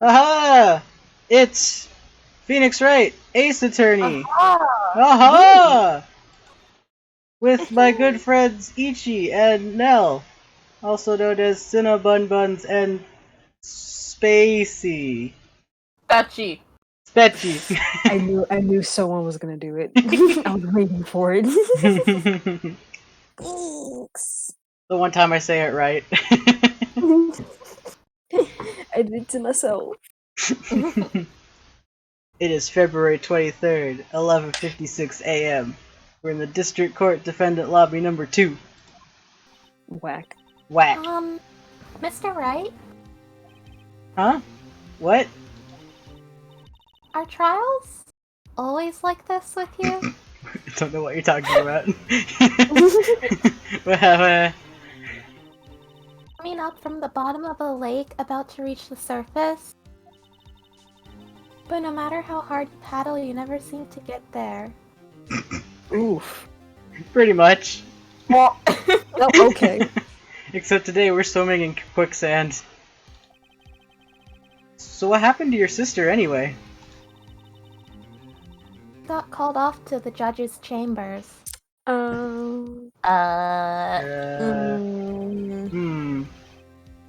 Aha! It's Phoenix Wright, Ace Attorney. Aha! Aha! With my good friends Ichi and Nell, also known as cinnabunbuns and Spacey. Supecci. Spetchy. I knew someone was gonna do it. I was waiting for it. The Thanks. one time I say it right. I did it to myself. It is February 23rd, 11:56 a.m. We're in the District Court Defendant Lobby number 2. Whack. Whack. Mr. Wright, Huh? What? are trials always like this with you? I don't know what you're talking about. Well, Coming up from the bottom of a lake about to reach the surface? But no matter how hard you paddle, you never seem to get there. Oof. pretty much. Oh, okay. Except today we're swimming in quicksand. So what happened to your sister anyway? Got called off to the judge's chambers. Um.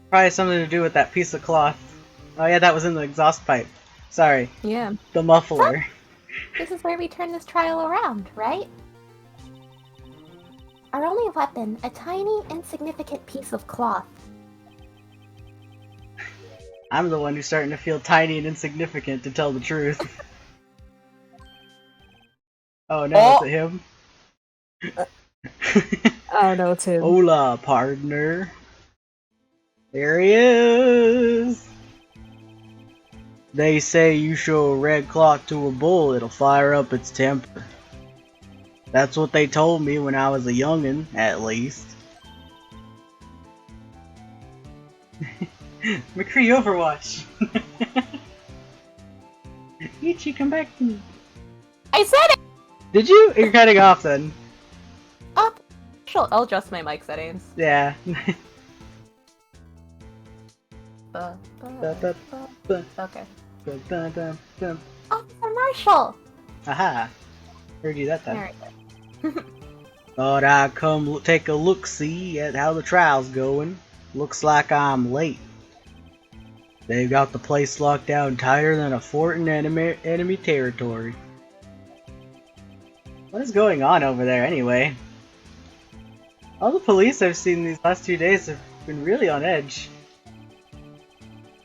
Probably something to do with that piece of cloth. Oh yeah, that was in the exhaust pipe. Sorry. Yeah. The muffler. This is where we turn this trial around, right? Our only weapon, a tiny, insignificant piece of cloth. I'm the one who's starting to feel tiny and insignificant, to tell the truth. Oh no, is it him? Oh no, it's him. Hola, partner. There he is! They say you show a red cloth to a bull, it'll fire up its temper. That's what they told me when I was a youngin', at least. McCree Overwatch! Ichi, come back to me. I said it! Did you? You're cutting off then. Up! I'll adjust my mic settings. Yeah. Okay. Officer Marshall! Aha. Heard you that time. There we go. Thought I'd come take a look-see at how the trial's going. Looks like I'm late. They've got the place locked down tighter than a fort in enemy territory. What is going on over there anyway? All the police I've seen these last 2 days have been really on edge.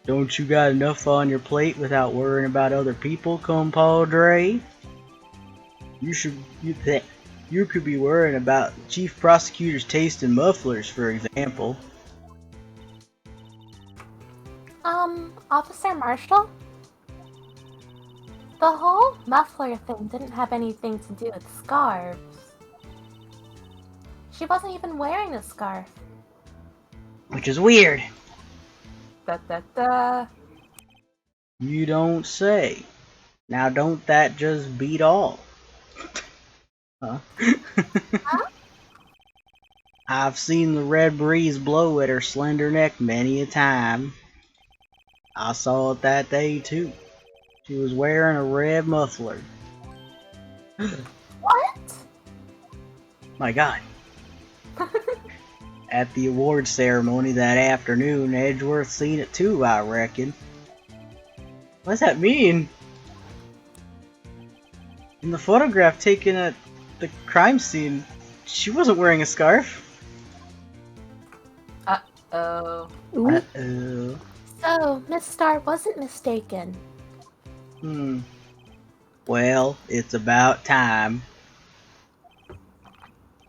Don't you got enough on your plate without worrying about other people, compadre? You could be worrying about the chief prosecutor's taste in mufflers, for example. Officer Marshall? The whole muffler thing didn't have anything to do with scarves. She wasn't even wearing a scarf. Which is weird. Da. You don't say. Now don't that just beat all? Huh? Huh? I've seen the red breeze blow at her slender neck many a time. I saw it that day too. She was wearing a red muffler. What? My God. At the awards ceremony that afternoon, Edgeworth seen it too, I reckon. What does that mean? In the photograph taken at the crime scene, she wasn't wearing a scarf. Uh-oh. Uh-oh. So, Miss Star wasn't mistaken. Well, it's about time.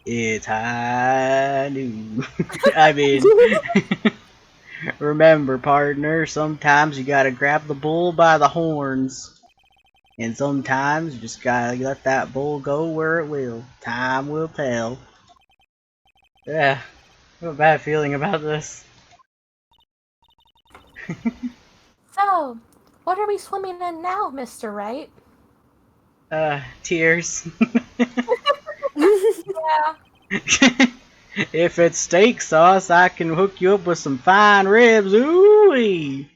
It's high noon. I mean, remember, partner, sometimes you gotta grab the bull by the horns. And sometimes you just gotta let that bull go where it will. Time will tell. Yeah, I have a bad feeling about this. So, what are we swimming in now, Mr. Wright? Tears. Yeah. If it's steak sauce, I can hook you up with some fine ribs. Ooh-wee.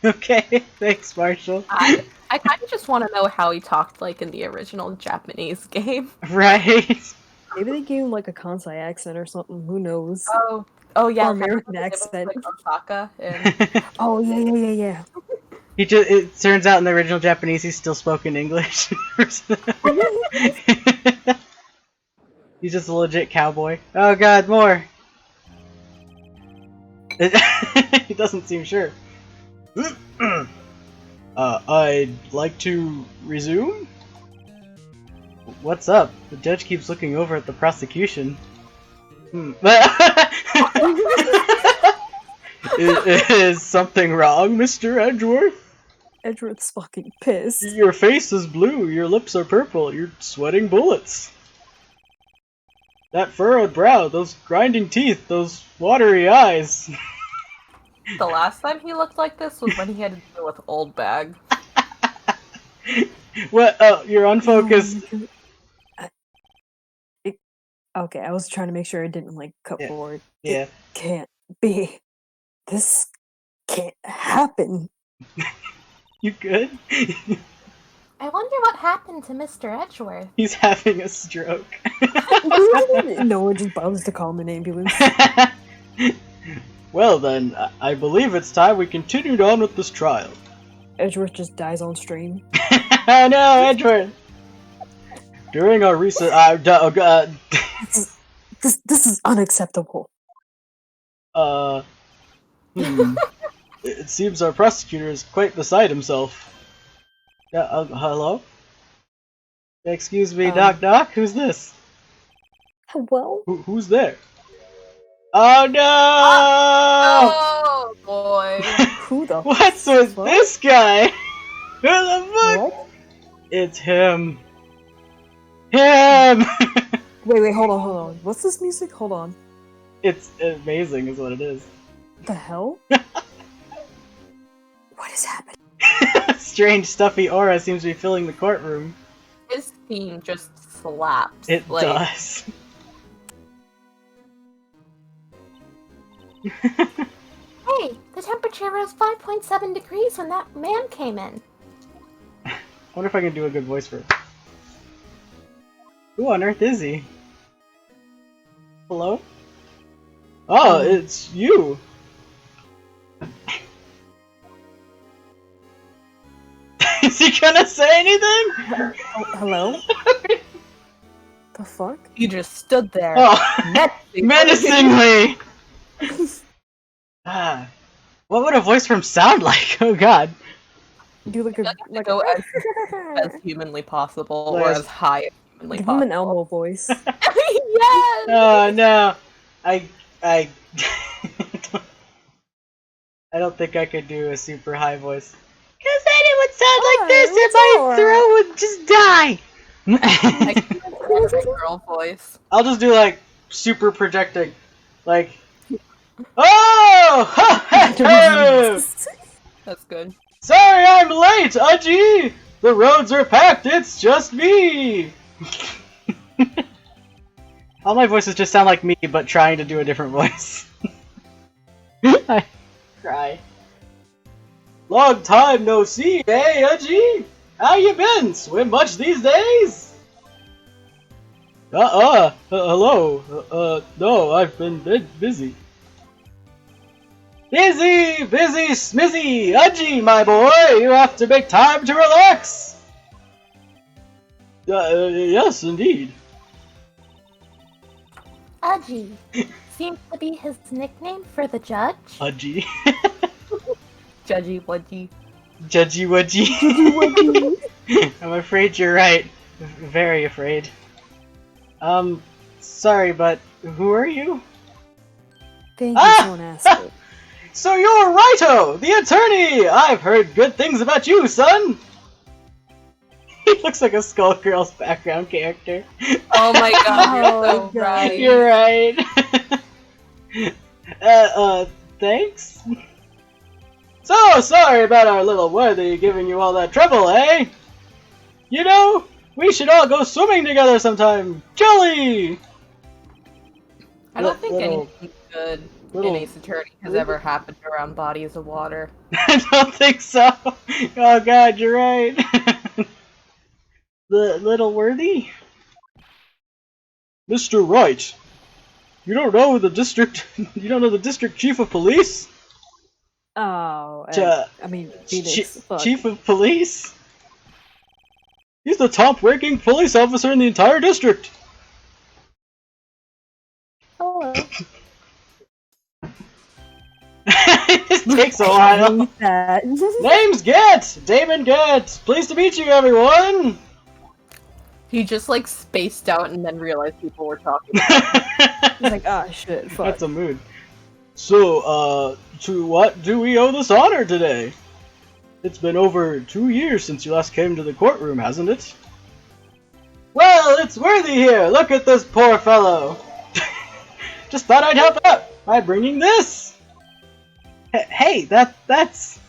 Okay, thanks, Marshall. I kind of just want to know how he talked like in the original Japanese game. Right? Maybe they gave him like a Kansai accent or something. Who knows? Oh yeah, Or kind of American like it was, accent. like Osaka and Oh yeah. It turns out in the original Japanese he still spoke in English. He's just a legit cowboy. Oh god, more! He doesn't seem sure. I'd like to resume? What's up? The judge keeps looking over at the prosecution. Is something wrong, Mr. Edgeworth? Edgeworth's fucking pissed. Your face is blue, your lips are purple, you're sweating bullets. That furrowed brow, those grinding teeth, those watery eyes. the last time he looked like this was when he had to deal with Old Bag. What? Oh, you're unfocused. Okay, I was trying to make sure I didn't like cut forward. Yeah. It can't be. This can't happen. You good? I wonder what happened to Mr. Edgeworth. He's having a stroke. No one just bothers to call him an ambulance. Well then, I believe it's time we continued on with this trial. Edgeworth just dies on stream. Oh no, Edgeworth! During our recent... This is unacceptable. It seems our prosecutor is quite beside himself. Yeah, hello? Excuse me, knock knock? Who's this? Well, Who's there? Oh no! Oh boy! who the What's with fuck? this guy? Who the fuck? What? It's him. Him! Wait, hold on. What's this music? Hold on. It's amazing is what it is. The hell? What is happening? Strange stuffy aura seems to be filling the courtroom. His theme just slaps. It like, does. Hey, the temperature rose 5.7 degrees when that man came in. I wonder if I can do a good voice for him. Who on earth is he? Hello? Oh, it's you! Is he gonna say anything? Hello? The fuck? He just stood there. Oh, menacingly. Ah, what would a voice from sound like? Oh god. Do like a Like go as humanly possible, or Yes. as high as humanly give him an possible. Elmo voice. Yes! Oh no. I I don't think I could do a super high voice. Cause then it would sound like this and my throat would just die! I can do a girl voice. I'll just do like super projecting. Like oh! Ha, ha, ha! That's good. Sorry I'm late, Aji! The roads are packed, it's just me! All my voices just sound like me, but trying to do a different voice. I cry. Long time no see, hey Aji? How you been? Swim much these days? Hello. No, I've been busy. Busy, smizzy, Aji, my boy, you have to make time to relax. Yes, indeed. Aji seems to be his nickname for the judge. Aji. Judgy wudgy. Judgy wudgy. I'm afraid you're right. Very afraid. Sorry, but who are you? Thank you, someone asked it. So you're Raito, the attorney! I've heard good things about you, son! He looks like a Skullgirls background character. Oh my god, you're so God. right. You're right. Thanks? So sorry about our little worthy giving you all that trouble, eh? You know, we should all go swimming together sometime. Jolly! I don't think Little- anything's good Little... Ace Attorney has ever happened around bodies of water. I don't think so. Oh god, you're right. The little worthy? Mr. Wright, you don't know the district chief of police? Oh, I mean, Phoenix. Fuck. Chief of police? He's the top-ranking police officer in the entire district. Hello. It takes a while. Name's Gant! Damon Gant! Pleased to meet you, everyone! He just like spaced out and then realized people were talking. He's like, ah, shit, fuck. That's a mood. So, to what do we owe this honor today? It's been over 2 years since you last came to the courtroom, hasn't it? Well, it's Worthy here! Look at this poor fellow! Just thought I'd help out by bringing this! Hey, that's...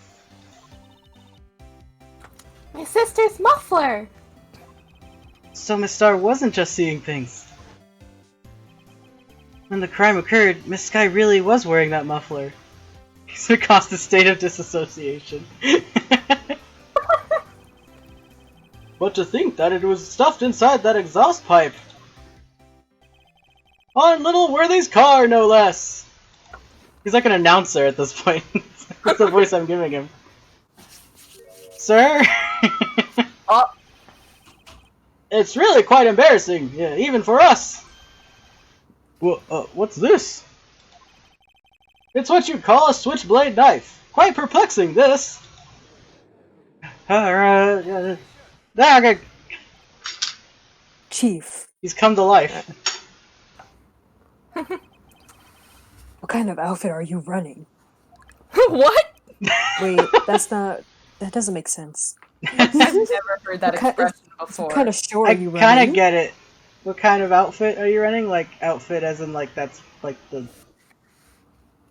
My sister's muffler! So Miss Star wasn't just seeing things. When the crime occurred, Miss Sky really was wearing that muffler. It caused a state of disassociation. But to think that it was stuffed inside that exhaust pipe! On little Worthy's car, no less! He's like an announcer at this point. That's the voice I'm giving him. Sir? Oh. It's really quite embarrassing, yeah, even for us! Well, what's this? It's what you'd call a switchblade knife. Quite perplexing, this! Okay. Chief. He's come to life. What kind of outfit are you running? What? Wait, that doesn't make sense. I've never heard that expression before. What kind of show are I you running? kind of get it. What kind of outfit are you running? Like, outfit as in, like, that's, like, the...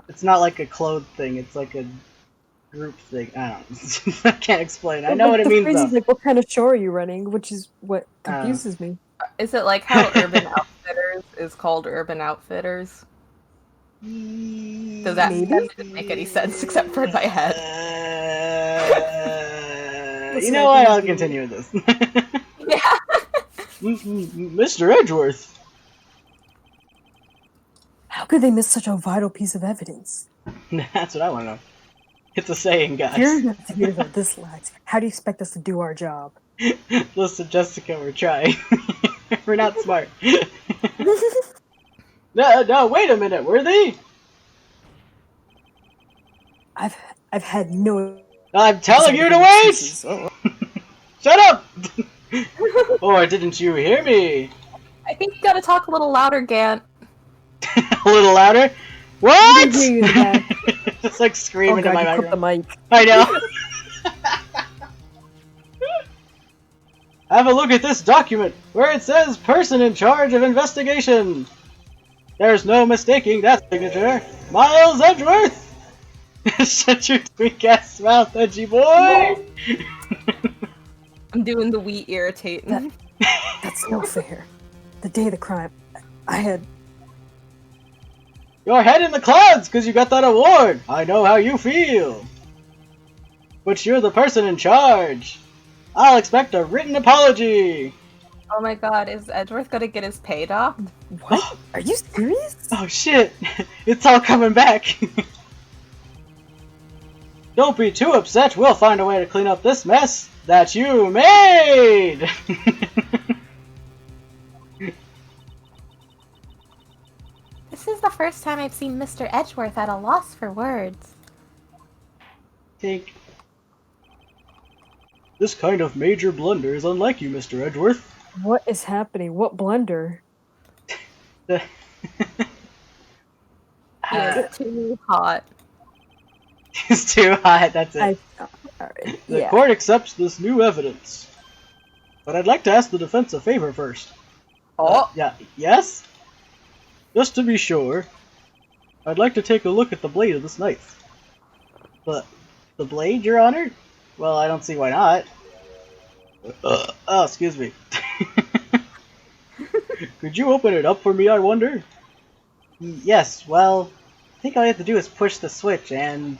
It's not like a clothes thing, it's like a group thing. I don't know. I can't explain. I know what it means, The phrase though. is like, what kind of show are you running? Which is what confuses me. Is it like how Urban Outfitters is called Urban Outfitters? Does that didn't make any sense except for in my head? You know what? I'll continue with this. Yeah. Mr. Edgeworth. How could they miss such a vital piece of evidence? That's what I want to know. It's a saying, guys. You're investigators are this lax. How do you expect us to do our job? Listen, Jessica, we're trying. We're not smart. No, wait a minute, Worthy! I've had no... I'm telling you to wait! Shut up! Or didn't you hear me? I think you gotta talk a little louder, Gant. A little louder? What? Just like screaming oh God, to my you clipped microphone. the mic. I know. Have a look at this document where it says person in charge of investigation. There's no mistaking that signature. Miles Edgeworth! Shut your tweak ass mouth, edgy boy! I'm doing the wee irritating. That's no fair. The day of the crime, I had... Your head in the clouds because you got that award! I know how you feel! But you're the person in charge! I'll expect a written apology! Oh my god, is Edgeworth gonna get his pay docked? What? Are you serious? Oh shit! It's all coming back! Don't be too upset, we'll find a way to clean up this mess that you made! This is the first time I've seen Mr. Edgeworth at a loss for words. Think. This kind of major blunder is unlike you, Mr. Edgeworth. What is happening? What blunder? It's too hot. It's too hot, that's it. The court accepts this new evidence. But I'd like to ask the defense a favor first. Oh! Yeah, yes? Just to be sure, I'd like to take a look at the blade of this knife. But the blade, Your Honor? Well, I don't see why not. Oh, excuse me. Could you open it up for me, I wonder? Yes, well, think all you have to do is push the switch and...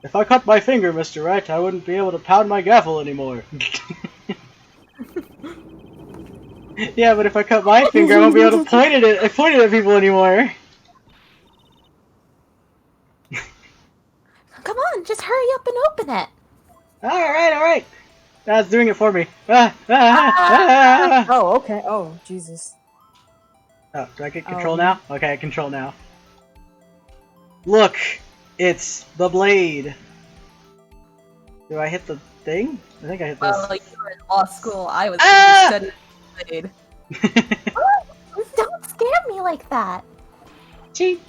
If I cut my finger, Mr. Wright, I wouldn't be able to pound my gavel anymore. Yeah, but if I cut my finger, I won't be able to point it at people anymore. Come on, just hurry up and open it. Alright. That's doing it for me. Ah. Oh, okay. Oh, Jesus. Oh, do I get control now? Okay, I control now. Look! It's the blade! Do I hit the thing? I think I hit this. Well, you were in law school. I was studying blade. Don't scare me like that. Gee,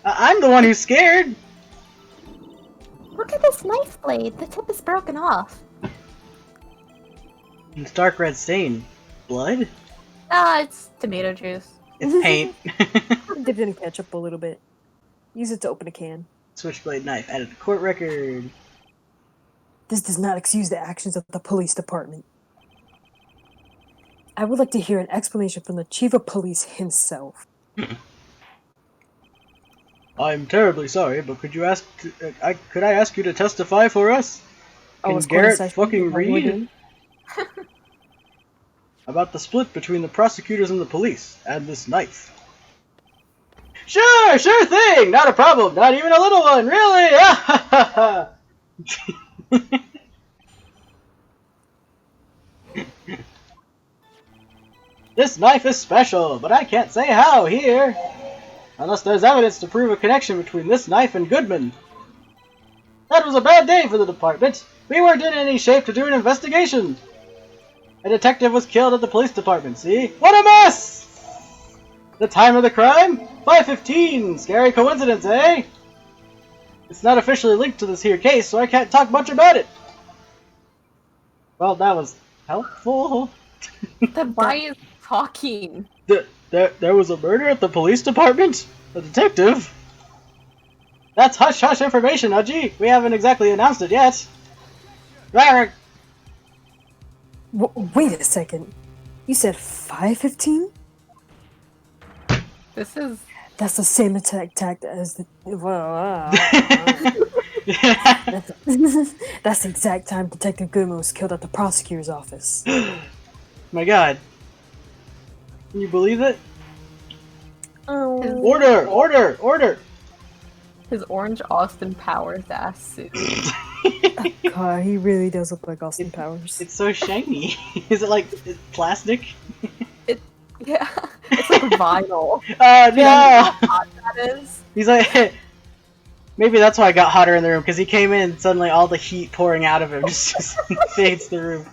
I'm the one who's scared! Look at this knife blade. The tip is broken off. It's dark red stain. Blood? Ah, it's tomato juice. It's paint. Dipped in ketchup a little bit. Use it to open a can. Switchblade knife added to court record. This does not excuse the actions of the police department. I would like to hear an explanation from the chief of police himself. I'm terribly sorry, but could I ask you to testify for us? Can Garrett fucking read? About the split between the prosecutors and the police, and this knife. Sure thing! Not a problem, not even a little one, really? This knife is special, but I can't say how here. Unless there's evidence to prove a connection between this knife and Goodman. That was a bad day for the department. We weren't in any shape to do an investigation. A detective was killed at the police department, see? What a mess! The time of the crime? 5:15. Scary coincidence, eh? It's not officially linked to this here case, so I can't talk much about it. Well, that was helpful. Then why is he talking? There was a murder at the police department? A detective? That's hush-hush information, Uji. We haven't exactly announced it yet. Rarek. Wait a second. You said 5:15? This is... That's the same attack as the... That's the exact time Detective Goodman was killed at the prosecutor's office. My god. Can you believe it? Oh. Order! His orange Austin Powers ass suit. God, he really does look like Austin Powers. It's so shiny. Is it like plastic? Yeah, it's like vinyl. Oh You know how no! hot that is? He's like, maybe that's why I got hotter in the room, because he came in and suddenly all the heat pouring out of him just fades the room.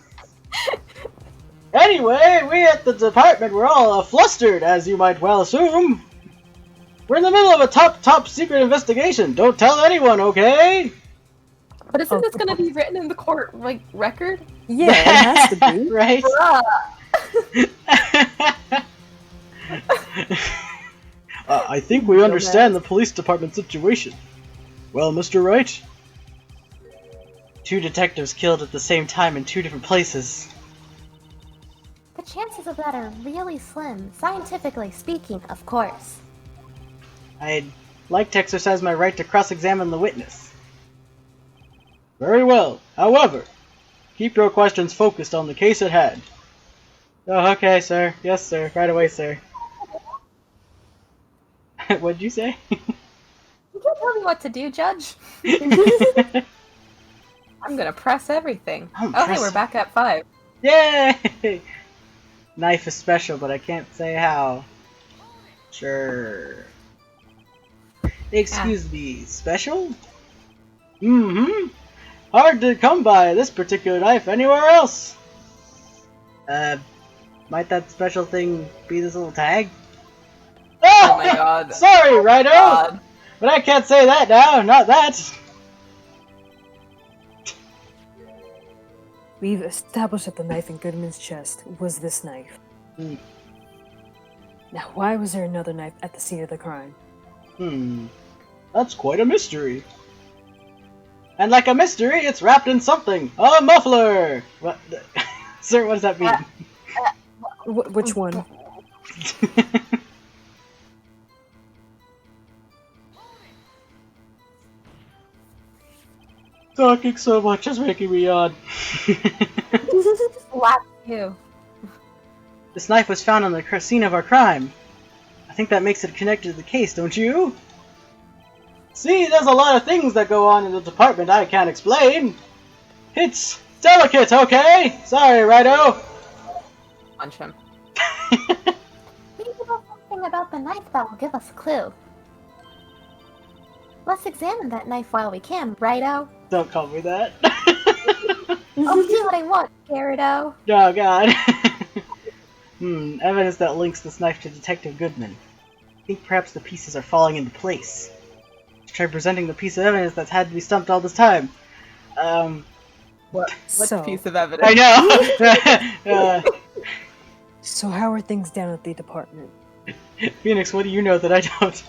Anyway, we at the department were all flustered, as you might well assume. We're in the middle of a top secret investigation. Don't tell anyone, okay? But isn't this going to be written in the court record? Yeah, it has to be. Right? I think we understand the police department situation. Well, Mr. Wright? 2 detectives killed at the same time in 2 different places. The chances of that are really slim, scientifically speaking, of course. I'd like to exercise my right to cross-examine the witness. Very well. However, keep your questions focused on the case at hand. Oh, okay, sir. Yes, sir. Right away, sir. What'd you say? You can't tell me what to do, Judge. I'm gonna press everything. Hey, we're back at 5. Yay! Knife is special, but I can't say how. Sure. Excuse me, special? Mm-hmm. Hard to come by this particular knife anywhere else. Might that special thing be this little tag? Oh my god. Sorry, Righto! God. But I can't say that now, not that! We've established that the knife in Goodman's chest was this knife. Now, why was there another knife at the scene of the crime? That's quite a mystery. And like a mystery, it's wrapped in something. A muffler! What? Sir, what does that mean? Which one? Talking so much is making me yawn. Slap you. This knife was found on the scene of our crime. I think that makes it connected to the case, don't you? See, there's a lot of things that go on in the department I can't explain. It's delicate, okay? Sorry, Righto. Punch him. Maybe there's something about the knife that will give us a clue. Let's examine that knife while we can, righto? Don't call me that. I'll do what I want, Gyarados. Oh god. Evidence that links this knife to Detective Goodman. I think perhaps the pieces are falling into place. Try presenting the piece of evidence that's had to be stumped all this time. What So- piece of evidence? I know! So how are things down at the department? Phoenix, what do you know that I don't?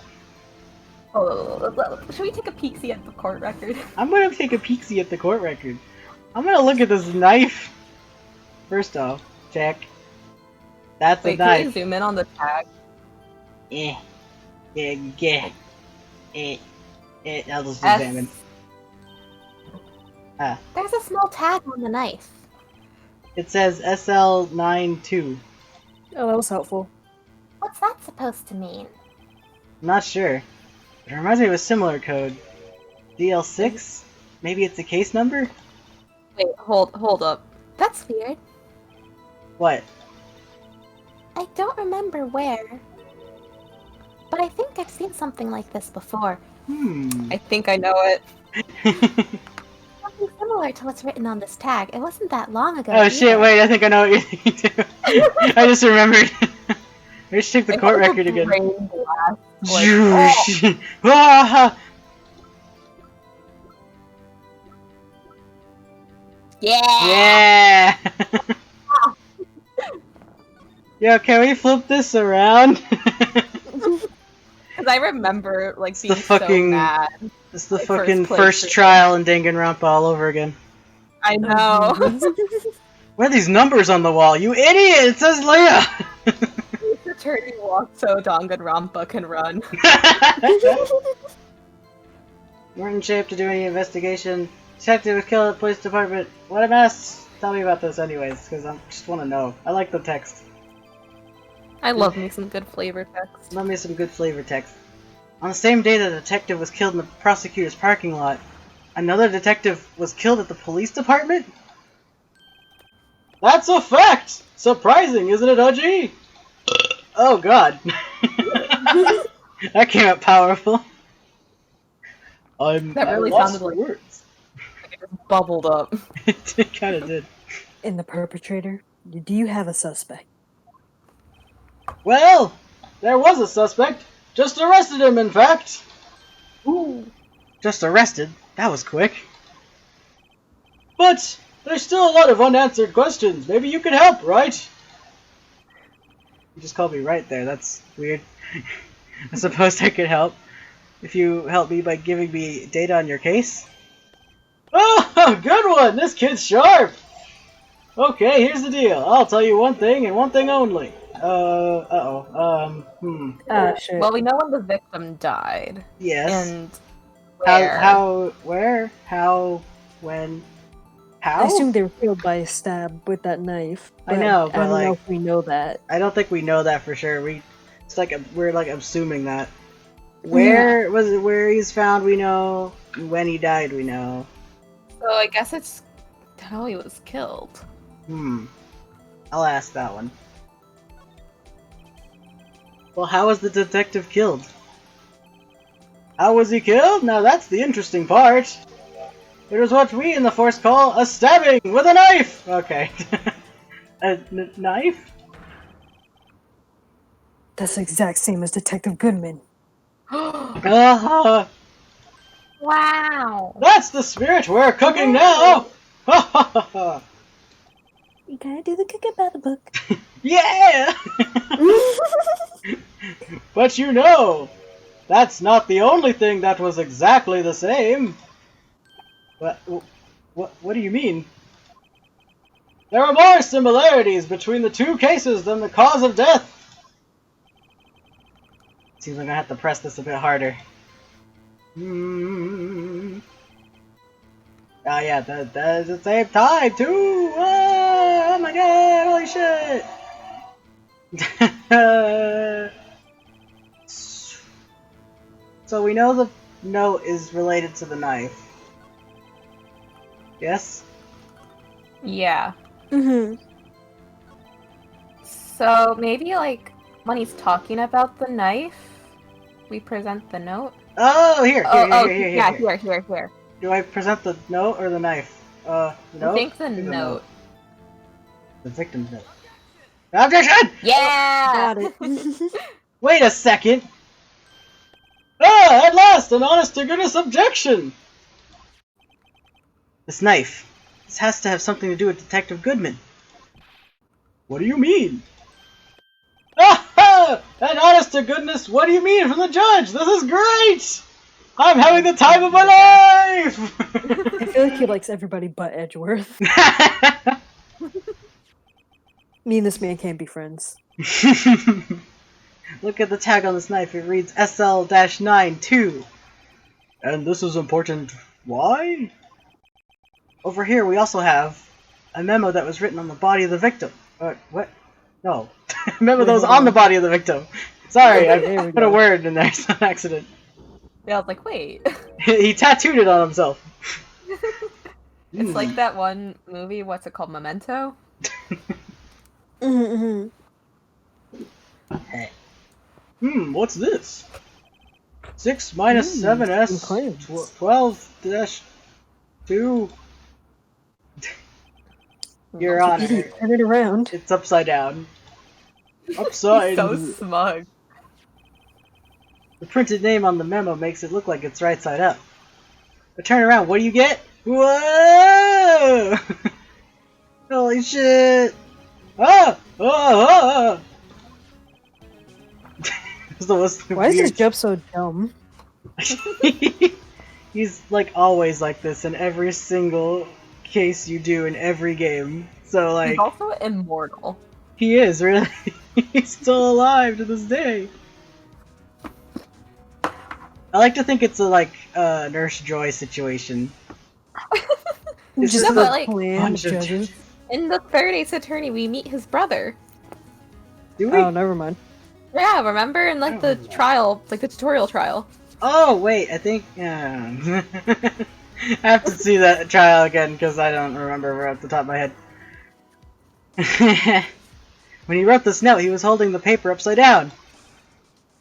Oh, should we take a peek-see at the court record? I'm gonna take a peek-see at the court record. I'm gonna look at this knife. First off, check. That's Wait, a can we knife. zoom in on the tag? I'll just examine. There's a small tag on the knife. It says SL92. Oh, that was helpful. What's that supposed to mean? I'm not sure. But it reminds me of a similar code. DL6? Maybe it's a case number? Wait, hold up. That's weird. What? I don't remember where. But I think I've seen something like this before. I think I know it. Something similar to what's written on this tag. It wasn't that long ago. Oh shit, either. wait, I think I know what you're thinking too. I just remembered. I should check the court record again. Brain blast, like, Zhoosh. Ah! yeah! Yeah! Yo, can we flip this around? Because I remember like It's being the fucking- so mad. It's the Like, fucking first first place. trial in Danganronpa all over again. I know. What are these numbers on the wall? You idiot! It says Leah! The attorney walked so Danganronpa can run. We're in shape to do any investigation. Detective was killed at the police department. What a mess! Tell me about this anyways, because I just want to know. I like the text. I love me some good flavor text. Love me some good flavor text. On the same day the detective was killed in the prosecutor's parking lot, another detective was killed at the police department? That's a fact! Surprising, isn't it, Haji? Oh god. That came out powerful. That really lost sounded like- words. It just bubbled up. It kind of did. And the perpetrator? Do you have a suspect? Well, there was a suspect. Just arrested him, in fact. Ooh. Just arrested? That was quick. But there's still a lot of unanswered questions. Maybe you could help, right? You just called me right there. That's weird. I suppose I could help. If you help me by giving me data on your case. Oh, good one! This kid's sharp! Okay, here's the deal. I'll tell you one thing and one thing only. Ah, shit. Well, we know when the victim died. Yes. And where. Where? How? When? How? I assume they were killed by a stab with that knife. I know, but I don't know like- if we know that. I don't think we know that for sure. We're like assuming that. Where was it? Where he's found, we know. When he died, we know. So I guess it's how he was killed. I'll ask that one. Well, how was the detective killed? How was he killed? Now that's the interesting part. It was what we in the Force call a stabbing with a knife! Okay. A knife? That's the exact same as Detective Goodman. That's Wow. the spirit we're cooking now! You gotta do the cooking by the book. Yeah! But you know, that's not the only thing that was exactly the same. What do you mean? There are more similarities between the two cases than the cause of death. Seems like I have to press this a bit harder. Oh yeah, that is the same time too! Oh my god, holy shit! So we know the note is related to the knife. Yes? Yeah. Mm-hmm. So maybe like when he's talking about the knife, we present the note. Oh, here. Yeah, here. Do I present the note or the knife? The I note? think the I think note. The victim's note. Objection! Yeah. Got it. Wait a second! Ah, at last, an honest-to-goodness objection! This knife. This has to have something to do with Detective Goodman. What do you mean? Ah! An honest-to-goodness, what do you mean from the judge? This is great! I'm having the time of my life! I feel like he likes everybody but Edgeworth. Me and this man can't be friends. Look at the tag on this knife. It reads SL-92. And this is important. Why? Over here we also have a memo that was written on the body of the victim. What? No. A memo that was on the body of the victim. Sorry, I put a word in there. It's an accident. Yeah, I was like, wait. He tattooed it on himself. It's like that one movie, what's it called? Memento? Mm-hmm. Hey. What's this? 6 minus 7s 12-2. Your Honor. Idiot, turn it around. It's upside down. Upside. So smug. The printed name on the memo makes it look like it's right side up. But turn around, what do you get? Whoa! Holy shit! Ah! Oh! Why is this jump so dumb? He's like always like this in every single case you do in every game. So like He's also immortal. he is really. He's still alive to this day. I like to think it's a Nurse Joy situation. It's Just just but, a like, bunch of judges. In the Third Ace Attorney, we meet his brother. Do we? Oh, never mind. Yeah, remember in like the trial, like the tutorial trial. Oh wait, I think. I have to see that trial again because I don't remember off the top of my head. When he wrote this note, he was holding the paper upside down.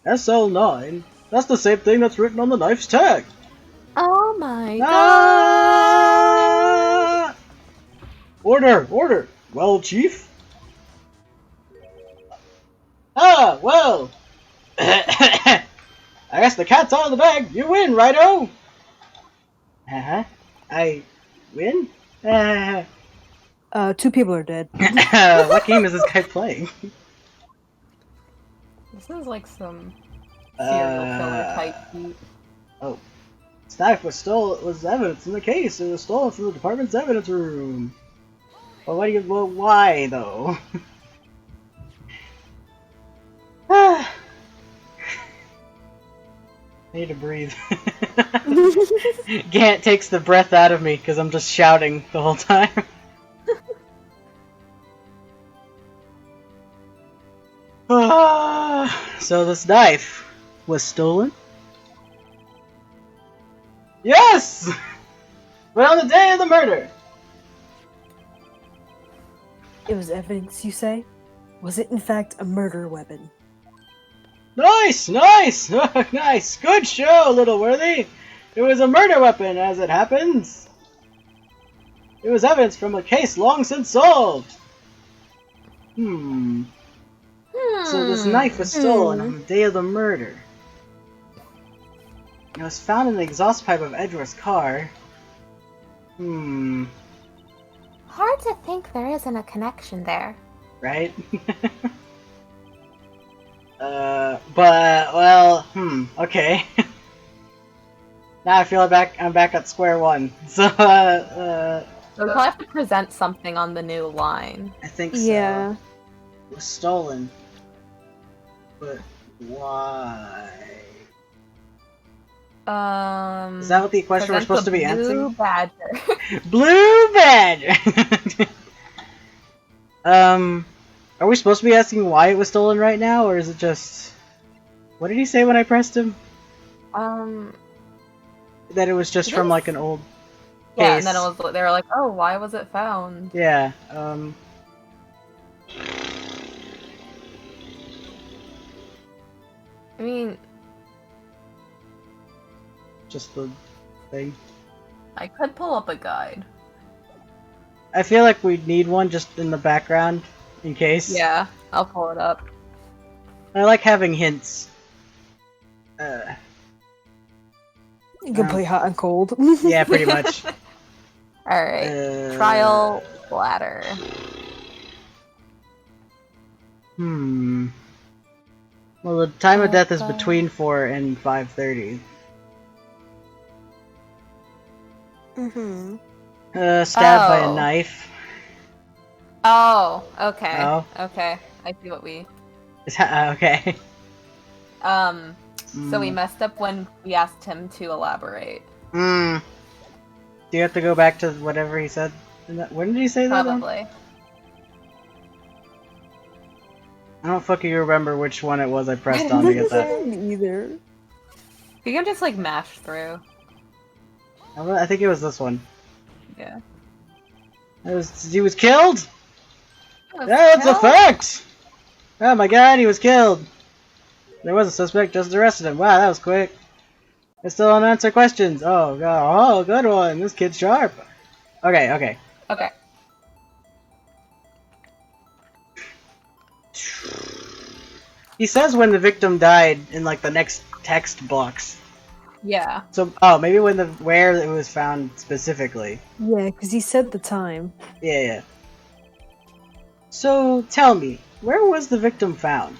SL9. That's the same thing that's written on the knife's tag. Oh my god. Ah! Order! Order! Well, Chief? Ah, well! I guess the cat's out of the bag. You win, righto! Uh-huh. I win? 2 people are dead. What game is this guy playing? This is like some serial killer type beat. Oh. This knife was evidence in the case. It was stolen from the department's evidence room. Well, why though? I need to breathe. Gant takes the breath out of me because I'm just shouting the whole time. So this knife was stolen? Yes! But on the day of the murder! It was evidence, you say? Was it in fact a murder weapon? Nice! Nice! Nice! Good show, little worthy! It was a murder weapon, as it happens! It was evidence from a case long since solved! So this knife was stolen on the day of the murder. It was found in the exhaust pipe of Edgeworth's car. Hard to think there isn't a connection there. Right? Well, okay. Now I feel I'm back at square one. So, So we'll have to present something on the new line. I think so. Yeah. It was stolen. But why? Is that what the question we're present supposed to the be blue answering? badger. Blue badger! Are we supposed to be asking why it was stolen right now, or is it just... What did he say when I pressed him? That it was just from, like, an old Yeah, case. and then they were like, oh, why was it found? Yeah, I mean, just the thing. I could pull up a guide. I feel like we'd need one just in the background, in case. Yeah, I'll pull it up. I like having hints. You can play hot and cold. Yeah, pretty much. Alright, trial bladder. Well, the time of death is between 4 and 5:30. Stabbed by a knife. Oh, okay. Oh. Okay, I see what we... Okay. So we messed up when we asked him to elaborate. Do you have to go back to whatever he said? When did he say that? Probably. I don't fucking remember which one it was I pressed on to get that. Me either. You can just like mash through. I think it was this one. Yeah. He was killed? Yeah, that's a fact! Oh my god, he was killed! There was a suspect, just arrested him. Wow, that was quick. I still don't answer questions. Oh god, oh, good one. This kid's sharp. Okay, okay. Okay. He says when the victim died in like the next text box. Yeah. So, maybe where it was found specifically. Yeah, because he said the time. Yeah. So, tell me, where was the victim found?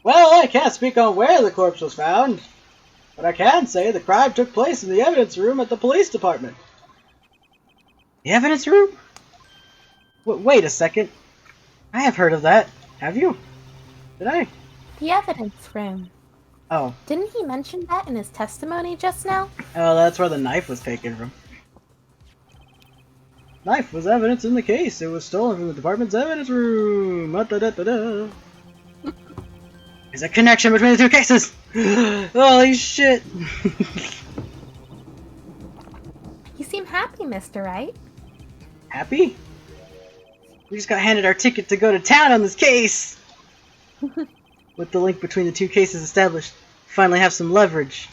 Well, I can't speak on where the corpse was found, but I can say the crime took place in the evidence room at the police department. The evidence room? Wait a second. I have heard of that. Have you? Did I? The evidence room. Oh. Didn't he mention that in his testimony just now? Oh, that's where the knife was taken from. Knife was evidence in the case. It was stolen from the department's evidence room. There's a connection between the two cases. Holy shit. You seem happy, Mr. Wright. Happy? We just got handed our ticket to go to town on this case. With the link between the two cases established, finally have some leverage.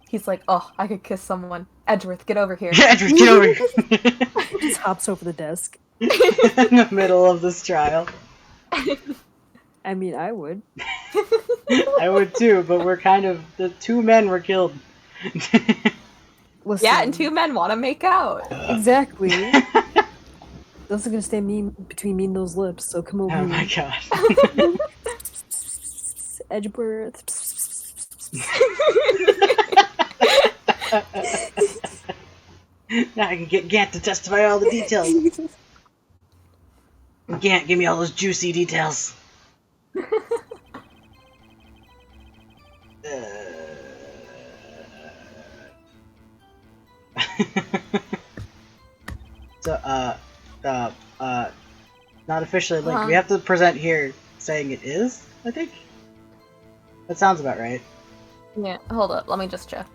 He's like, oh, I could kiss someone. Edgeworth, get over here. Edgeworth, get over here. He just hops over the desk. In the middle of this trial. I mean, I would. I would too, but the 2 men were killed. Listen, Yeah, and 2 men want to make out. exactly. Those are gonna stay between me and those lips, so come over. Oh my god. Edgeworth. Now I can get Gant to testify all the details. Gant, give me all those juicy details. So, not officially linked. We have to present here saying it is, I think? That sounds about right. Yeah, hold up, let me just check.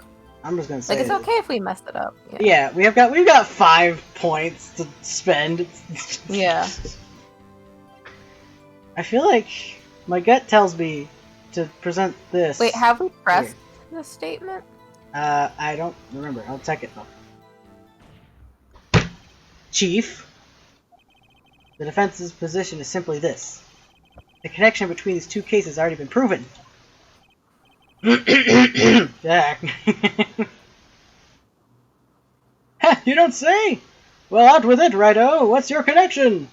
I'm just gonna say Like, it's okay if we messed it up. Yeah, we've got 5 points to spend. Yeah. I feel like my gut tells me to present this. Wait, have we pressed the statement? I don't remember. I'll check it though. Chief, the defense's position is simply this. The connection between these 2 cases has already been proven. Jack. You don't say? Well, out with it, Righto. What's your connection?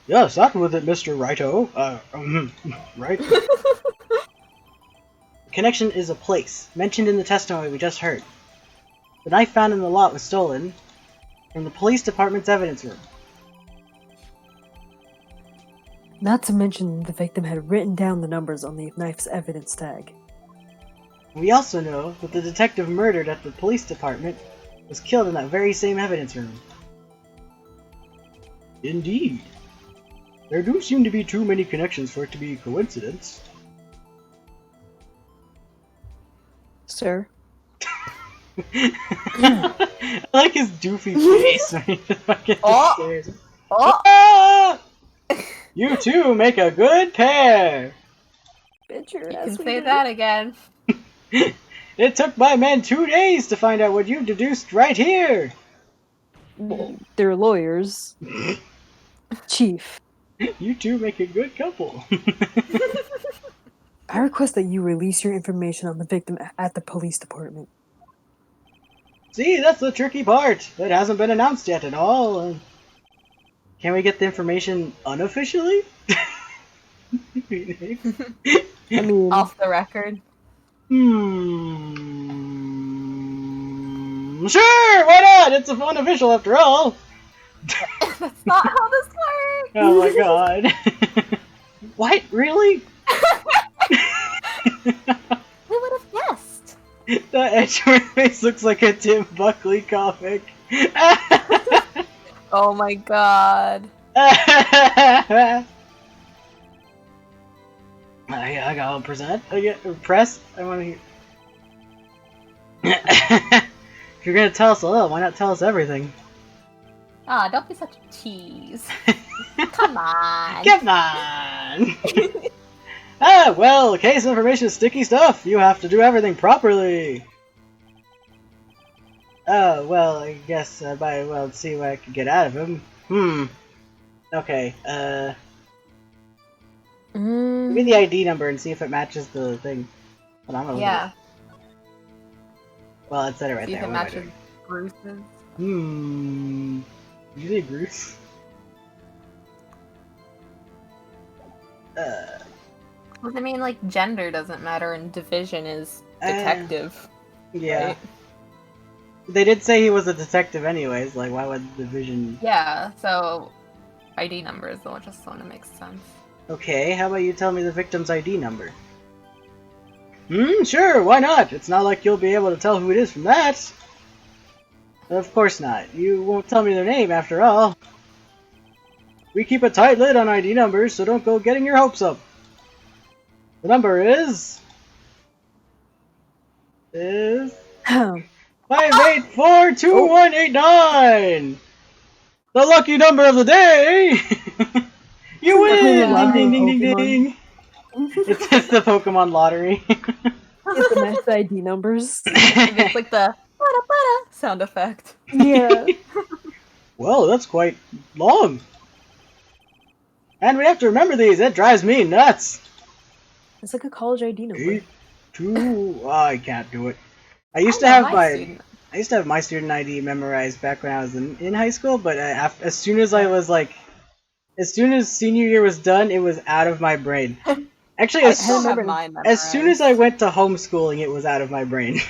Yes, out with it, Mr. Righto. Right? The connection is a place, mentioned in the testimony we just heard. The knife found in the lot was stolen from the police department's evidence room. Not to mention the victim had written down the numbers on the knife's evidence tag. We also know that the detective murdered at the police department was killed in that very same evidence room. Indeed. There do seem to be too many connections for it to be coincidence. Sir? I like his doofy face when he fucking stares. Oh! Ah! You two make a good pair! Bet your You ass can we say did. that again. It took my men 2 days to find out what you deduced right here! They're lawyers. Chief, You two make a good couple. I request that you release your information on the victim at the police department. See, that's the tricky part. It hasn't been announced yet at all. Can we get the information unofficially? I mean, Off the record. Sure, why not? It's unofficial after all. That's not how this works! Oh my god. What? Really? We would have guessed. That Edgeworth face looks like a Tim Buckley comic. Oh my god. I gotta present. I get press. I want to hear. If you're gonna tell us a little, why not tell us everything? Ah, don't be such a tease. Come on. Come on! Ah, well, case information is sticky stuff. You have to do everything properly. Oh, well, I guess I might well see what I can get out of him. Okay, give me the ID number and see if it matches the thing. Hold on, Yeah. Well, it said it right See if there. it What am I matches Bruce's. doing? Did you say Bruce? Well, I mean, like, gender doesn't matter and division is detective. Yeah. Right? They did say he was a detective anyways, like why would the division... Yeah, so ID number is just the one that makes sense. Okay, how about you tell me the victim's ID number? Sure, why not? It's not like you'll be able to tell who it is from that. Of course not. You won't tell me their name after all. We keep a tight lid on ID numbers, so don't go getting your hopes up. The number is 58422189. The lucky number of the day. You win! Ding ding ding ding ding. It's just the Pokemon lottery. Get the match ID numbers. It's like the bada sound effect. Yeah. Well, that's quite long. And we have to remember these. It drives me nuts. It's like a college ID number. 8, 2. Oh, I can't do it. I used to have my student ID memorized back when I was in high school, but as soon as senior year was done, it was out of my brain. Actually, as soon as I went to homeschooling, it was out of my brain.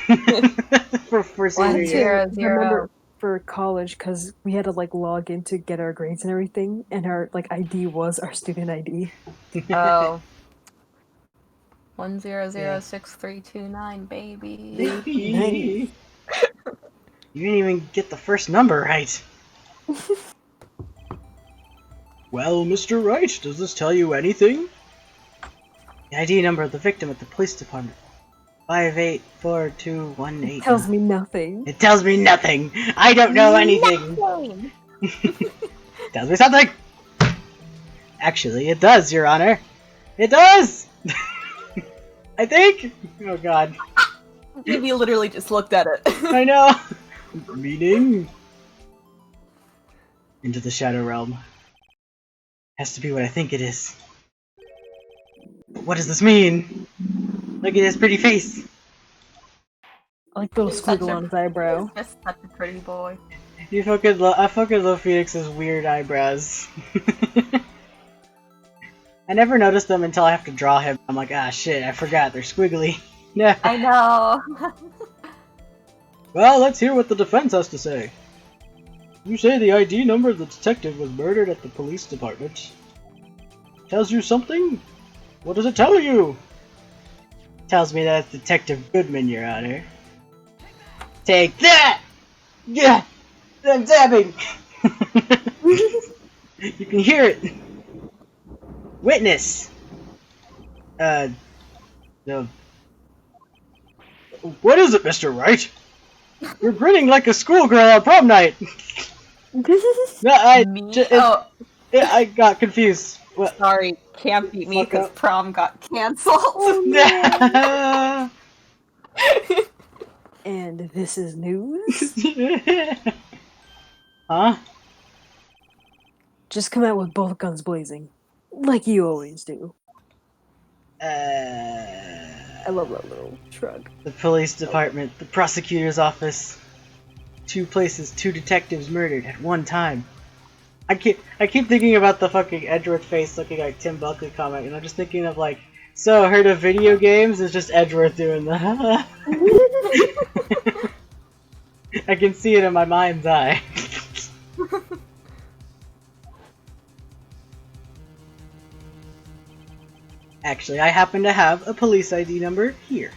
for senior year. I remember for college because we had to like log in to get our grades and everything, and our like ID was our student ID. Oh. 1006329, baby. Baby. You didn't even get the first number right. Well, Mr. Wright, does this tell you anything? The ID number of the victim at the police department. 584218. Tells me nothing. It tells me nothing. I don't know anything. Tells me something. Actually, it does, Your Honor. It does. I think. Oh God. Maybe you literally just looked at it. I know. Meaning into the Shadow Realm. Has to be what I think it is. What does this mean? Look at his pretty face. I like the little squiggle on his eyebrow. Just such a pretty boy. I fucking love Phoenix's weird eyebrows. I never noticed them until I have to draw him. I'm like, ah shit, I forgot, they're squiggly. Yeah. I know. Well, let's hear what the defense has to say. You say the ID number of the detective was murdered at the police department. tells you something? What does it tell you? Tells me that it's Detective Goodman, Your Honor. Take that! Yeah! I'm dabbing! You can hear it! Witness! No. What is it, Mr. Wright? You're grinning like a schoolgirl on prom night! No, I got confused. What? Sorry, can't beat me Fuck because up. prom got cancelled. Oh, And this is news? Huh? Just come out with both guns blazing. Like you always do. I love that little shrug. The police department, the prosecutor's office. 2 places, 2 detectives murdered at one time. I keep thinking about the fucking Edgeworth face looking like Tim Buckley comment, and I'm just thinking of like, so heard of video games? It's just Edgeworth doing the I can see it in my mind's eye. Actually, I happen to have a police ID number here.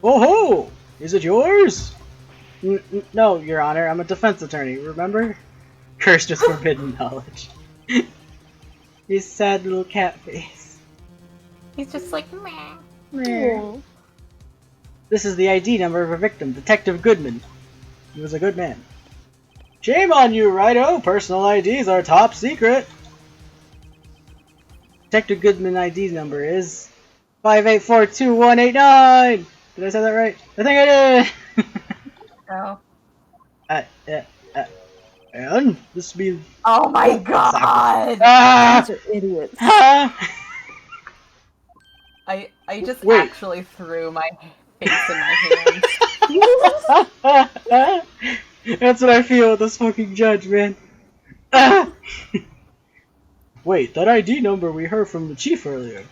Oh ho! Is it yours? No, Your Honor, I'm a defense attorney, remember? Cursed with forbidden knowledge. His sad little cat face. He's just like, meh. Meh. This is the ID number of a victim, Detective Goodman. He was a good man. Shame on you, Righto! Personal IDs are top secret! Detective Goodman ID number is 5842189! Did I say that right? I think I did! Oh. And this means. Oh my god! Ah! These are idiots. Ah! I just Wait. actually threw my face in my hands. That's what I feel with this fucking judge, man. Ah! Wait, that ID number we heard from the chief earlier.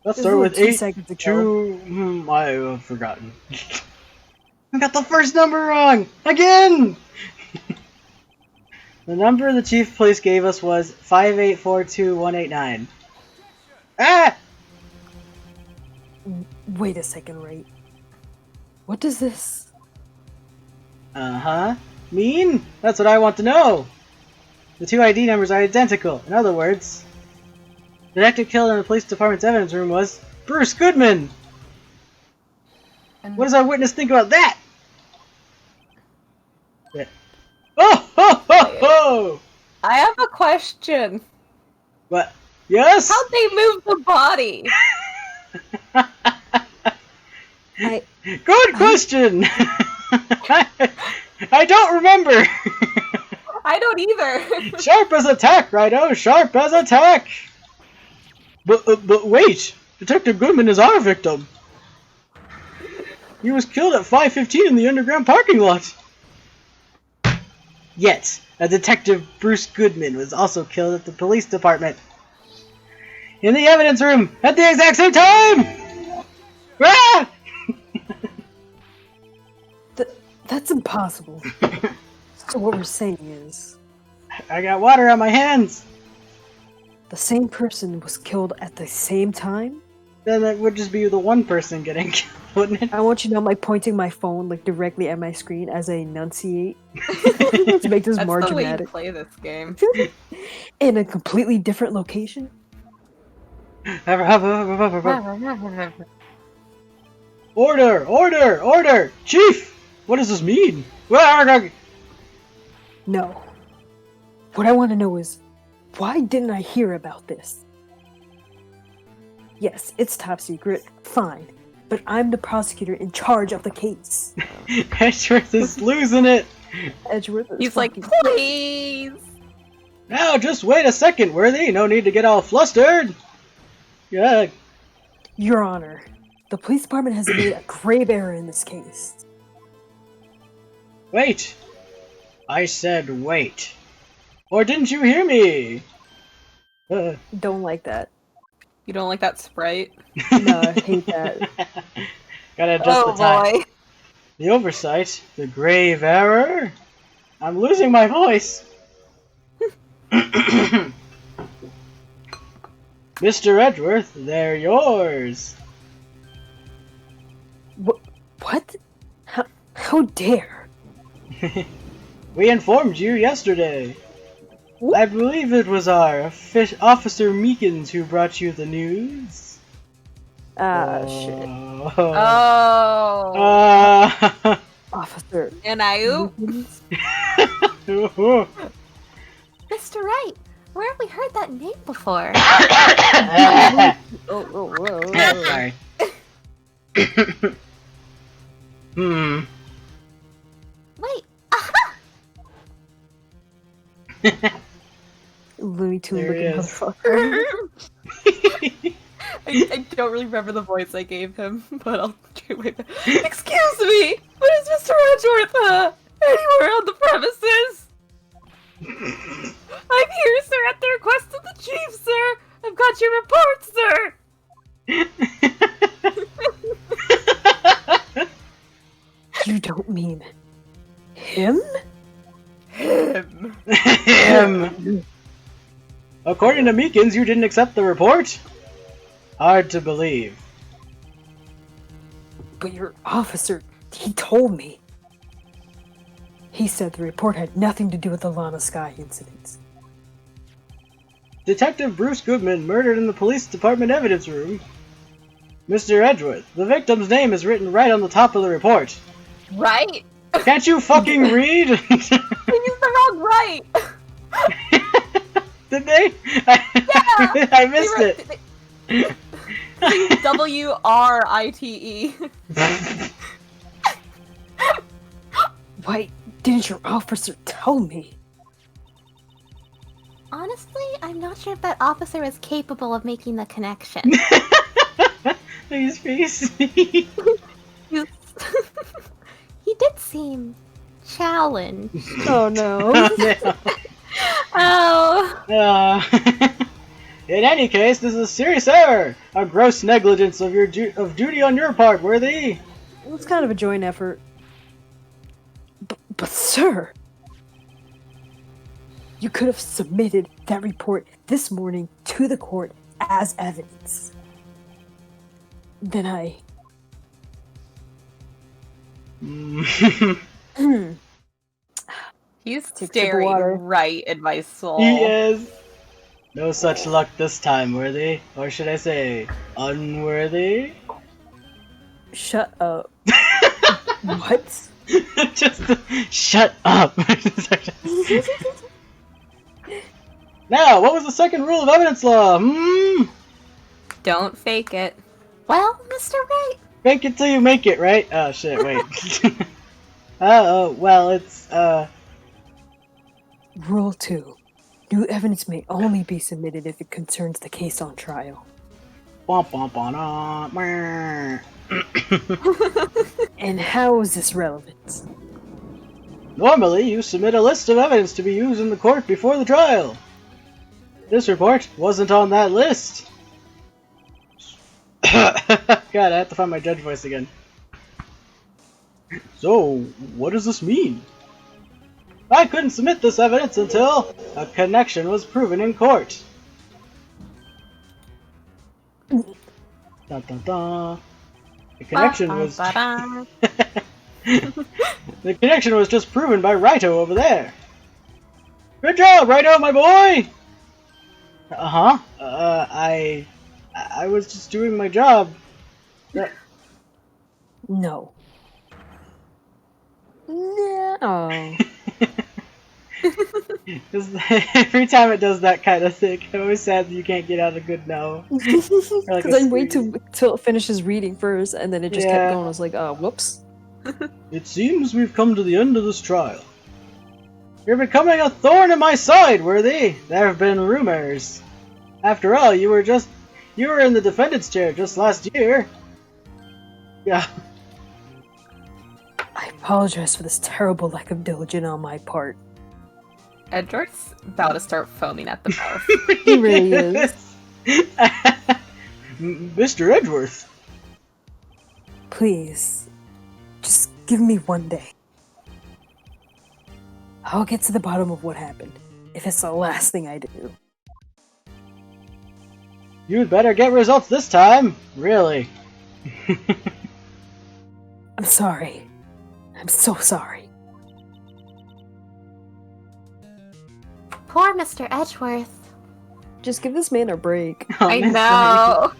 Let's It was start like with 2 8, seconds ago. 2... I have forgotten. I got the first number wrong! Again! The number the chief of police gave us was 5842189. Ah! Wait a second, right? What does this? Uh-huh. Mean? That's what I want to know! The 2 ID numbers are identical. In other words, the detective killed in the police department's evidence room was Bruce Goodman! And What does our witness think about that? Yeah. Oh ho ho ho! I have a question. What? Yes? How'd they move the body? Good question! I don't remember! I don't either. Sharp as a tack, Righto! Sharp as a tack! But wait! Detective Goodman is our victim! He was killed at 5:15 in the underground parking lot! Yet, a Detective Bruce Goodman was also killed at the police department. In the evidence room, at the exact same time! Ah! That's impossible. So what we're saying is, I got water on my hands! the same person was killed at the same time? Then it would just be the one person getting killed, wouldn't it? I want you to know I'm like pointing my phone like directly at my screen as I enunciate to make this That's more the way you dramatic. play this game. In a completely different location? Order! Order! Order! Chief! What does this mean? No. What I want to know is, why didn't I hear about this? Yes, it's top secret, fine. But I'm the prosecutor in charge of the case. Edgeworth is losing it! Edgeworth is He's like, fucking- please. Now, just wait a second, Worthy. No need to get all flustered. Yeah. Your Honor, the police department has made a grave error in this case. Wait. I said wait. Or didn't you hear me? Don't like that. You don't like that sprite? No, I hate that. Gotta adjust Oh the time. boy. The oversight. The grave error. I'm losing my voice. Mr. Edgeworth, they're yours. What? How dare? We informed you yesterday. I believe it was our Officer Meekins who brought you the news. Shit. Oh. Officer. And I oop. Mr. Wright, where have we heard that name before? Sorry. Wait, Looney Tune There looking he is. motherfucker. I don't really remember the voice I gave him, but I'll try my best. Excuse me! What is Mr. Edgeworth, anywhere on the premises? I'm here, sir, at the request of the chief, sir! I've got your report, sir! You don't mean him? Him. Him. According to Meekins, you didn't accept the report? Hard to believe. But your officer, he told me. He said the report had nothing to do with the Lana Sky incidents. Detective Bruce Goodman murdered in the police department evidence room. Mr. Edgeworth, the victim's name is written right on the top of the report. Right? Can't you fucking read? I used the wrong right! Did they? Yeah! I missed it. W-R-I-T-E. Why didn't your officer tell me? honestly, I'm not sure if that officer is capable of making the connection. His face. He did seem challenged. Oh no. Oh. In any case, this is a serious error, a gross negligence of your duty on your part, Worthy. It's kind of a joint effort. But sir, you could have submitted that report this morning to the court as evidence. Then I... He's Take a sip of staring water. right at my soul. He is. No such luck this time, Worthy. Or should I say, unworthy? Shut up. What? Just shut up. Now, what was the second rule of evidence law? Don't fake it. Well, Mr. Wright. Fake it till you make it, right? Oh shit, wait. Well, it's, Rule 2. New evidence may only be submitted if it concerns the case on trial. And how is this relevant? Normally, you submit a list of evidence to be used in the court before the trial. This report wasn't on that list. God, I have to find my judge voice again. So, what does this mean? I couldn't submit this evidence until a connection was proven in court. Dun, dun, dun. The connection was... The connection was just proven by Raito over there. Good job, Raito, my boy! Uh-huh. I was just doing my job. No. No. Every time it does that kind of thing, I'm always sad that you can't get out a good no. Because like I wait till it finishes reading first, and then it just Yeah. kept going. I was like, whoops. It seems we've come to the end of this trial. You're becoming a thorn in my side, Worthy. There have been rumors. After all, you were in the defendant's chair just last year. Yeah. I apologize for this terrible lack of diligence on my part. Edgeworth's about to start foaming at the mouth. He really is. Mr. Edgeworth. Please, just give me one day. I'll get to the bottom of what happened, if it's the last thing I do. You'd better get results this time! Really? I'm sorry. I'm so sorry. Poor Mr. Edgeworth. Just give this man a break. Oh, I Miss know.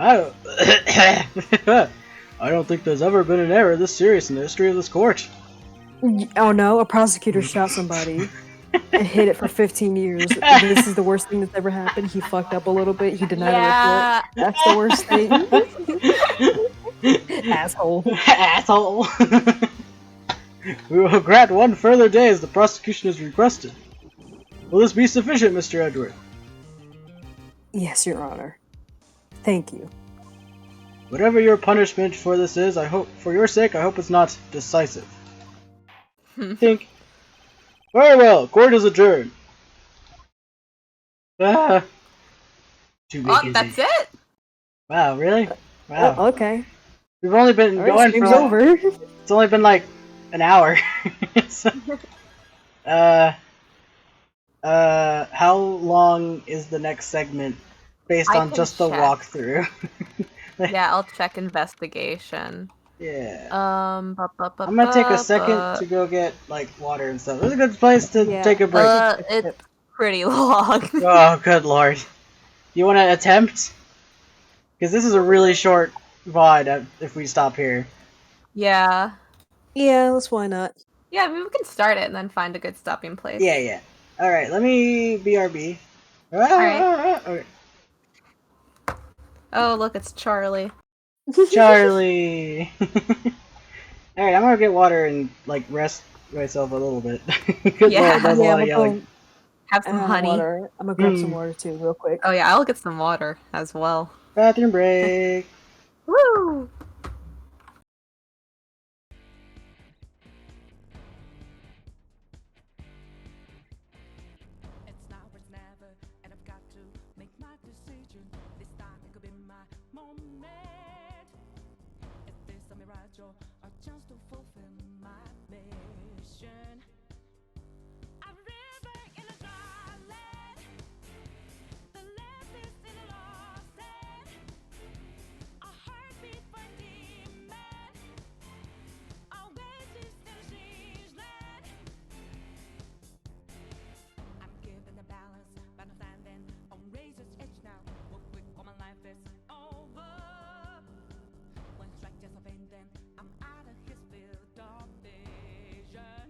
I don't think there's ever been an error this serious in the history of this court. Oh no, a prosecutor shot somebody and hid it for 15 years. This is the worst thing that's ever happened. He fucked up a little bit. He denied Yeah. a report. That's the worst thing. Asshole. Asshole! We will grant one further day as the prosecution has requested. Will this be sufficient, Mr. Edward? Yes, Your Honor. Thank you. Whatever your punishment for this is, I hope, for your sake, I hope it's not decisive. Think. Very well, court is adjourned. Ah. Too big, Oh, is that's it? it? Wow, really? Wow. Oh, okay. We've only been All right, going stream's for over. It's only been like an hour. So, how long is the next segment based I on can just the check. walkthrough? Yeah, I'll check investigation. Yeah. I'm I'm gonna take a second to go get like water and stuff. It's a good place to Yeah. take a break. It's pretty long. Oh, good lord. You want to attempt? Because this is a really short VOD if we stop here. Yeah. Yeah, why not? Yeah, maybe we can start it and then find a good stopping place. Yeah, yeah. Alright, let me BRB. Alright. Okay. Oh, look, it's Charlie. Charlie! Alright, I'm gonna get water and like rest myself a little bit. Good Yeah. lord, that's a Yeah, lot I'm of gonna yelling. go Have some honey. water. I'm gonna grab some water too, real quick. Oh yeah, I'll get some water as well. Bathroom break! Woo! It's now or it's never, and I've got to make my decision. This time it could be my moment. Is this a mirage or a chance to fulfill my mission? A river in a dry land, the loudest in a lost land. A heartbeat for a demon, a oasis in a strange land. I'm given the balance, but I'm standing on razor's edge now. Real quick, for my life is over. One strike just a pain, then I'm out of his field of vision.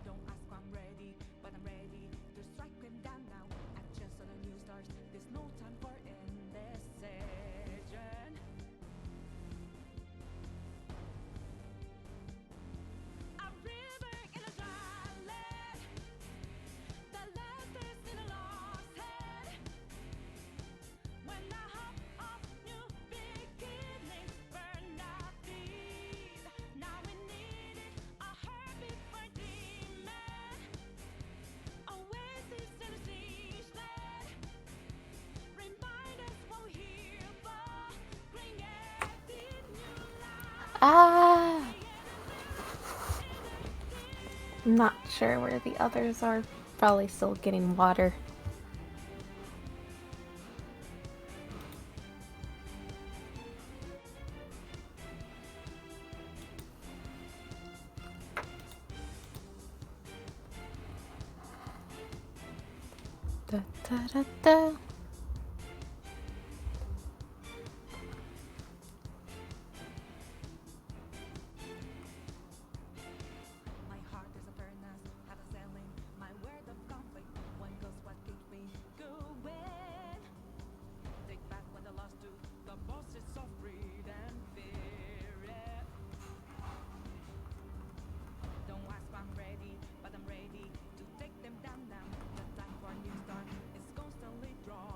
Don't ask why I'm ready, but I'm ready to strike him down now. I just saw the new stars, there's no time for indecision. A river in a dry land, the loudest in a lost head. When the hope of new beginnings burned our feet, now we need it, a heartbeat for a demon, oasis in a strange land. Remind us what we're here for, creating new life. I'm not sure where the others are. Probably still getting water. Da, da, da, da. My heart is a furnace, had a selling my word of conflict. One goes what keeps me going. Take back what I lost to the bosses of greed and fear. Don't ask if I'm ready, but I'm ready to take them down now. The time for a new start is constantly drawing.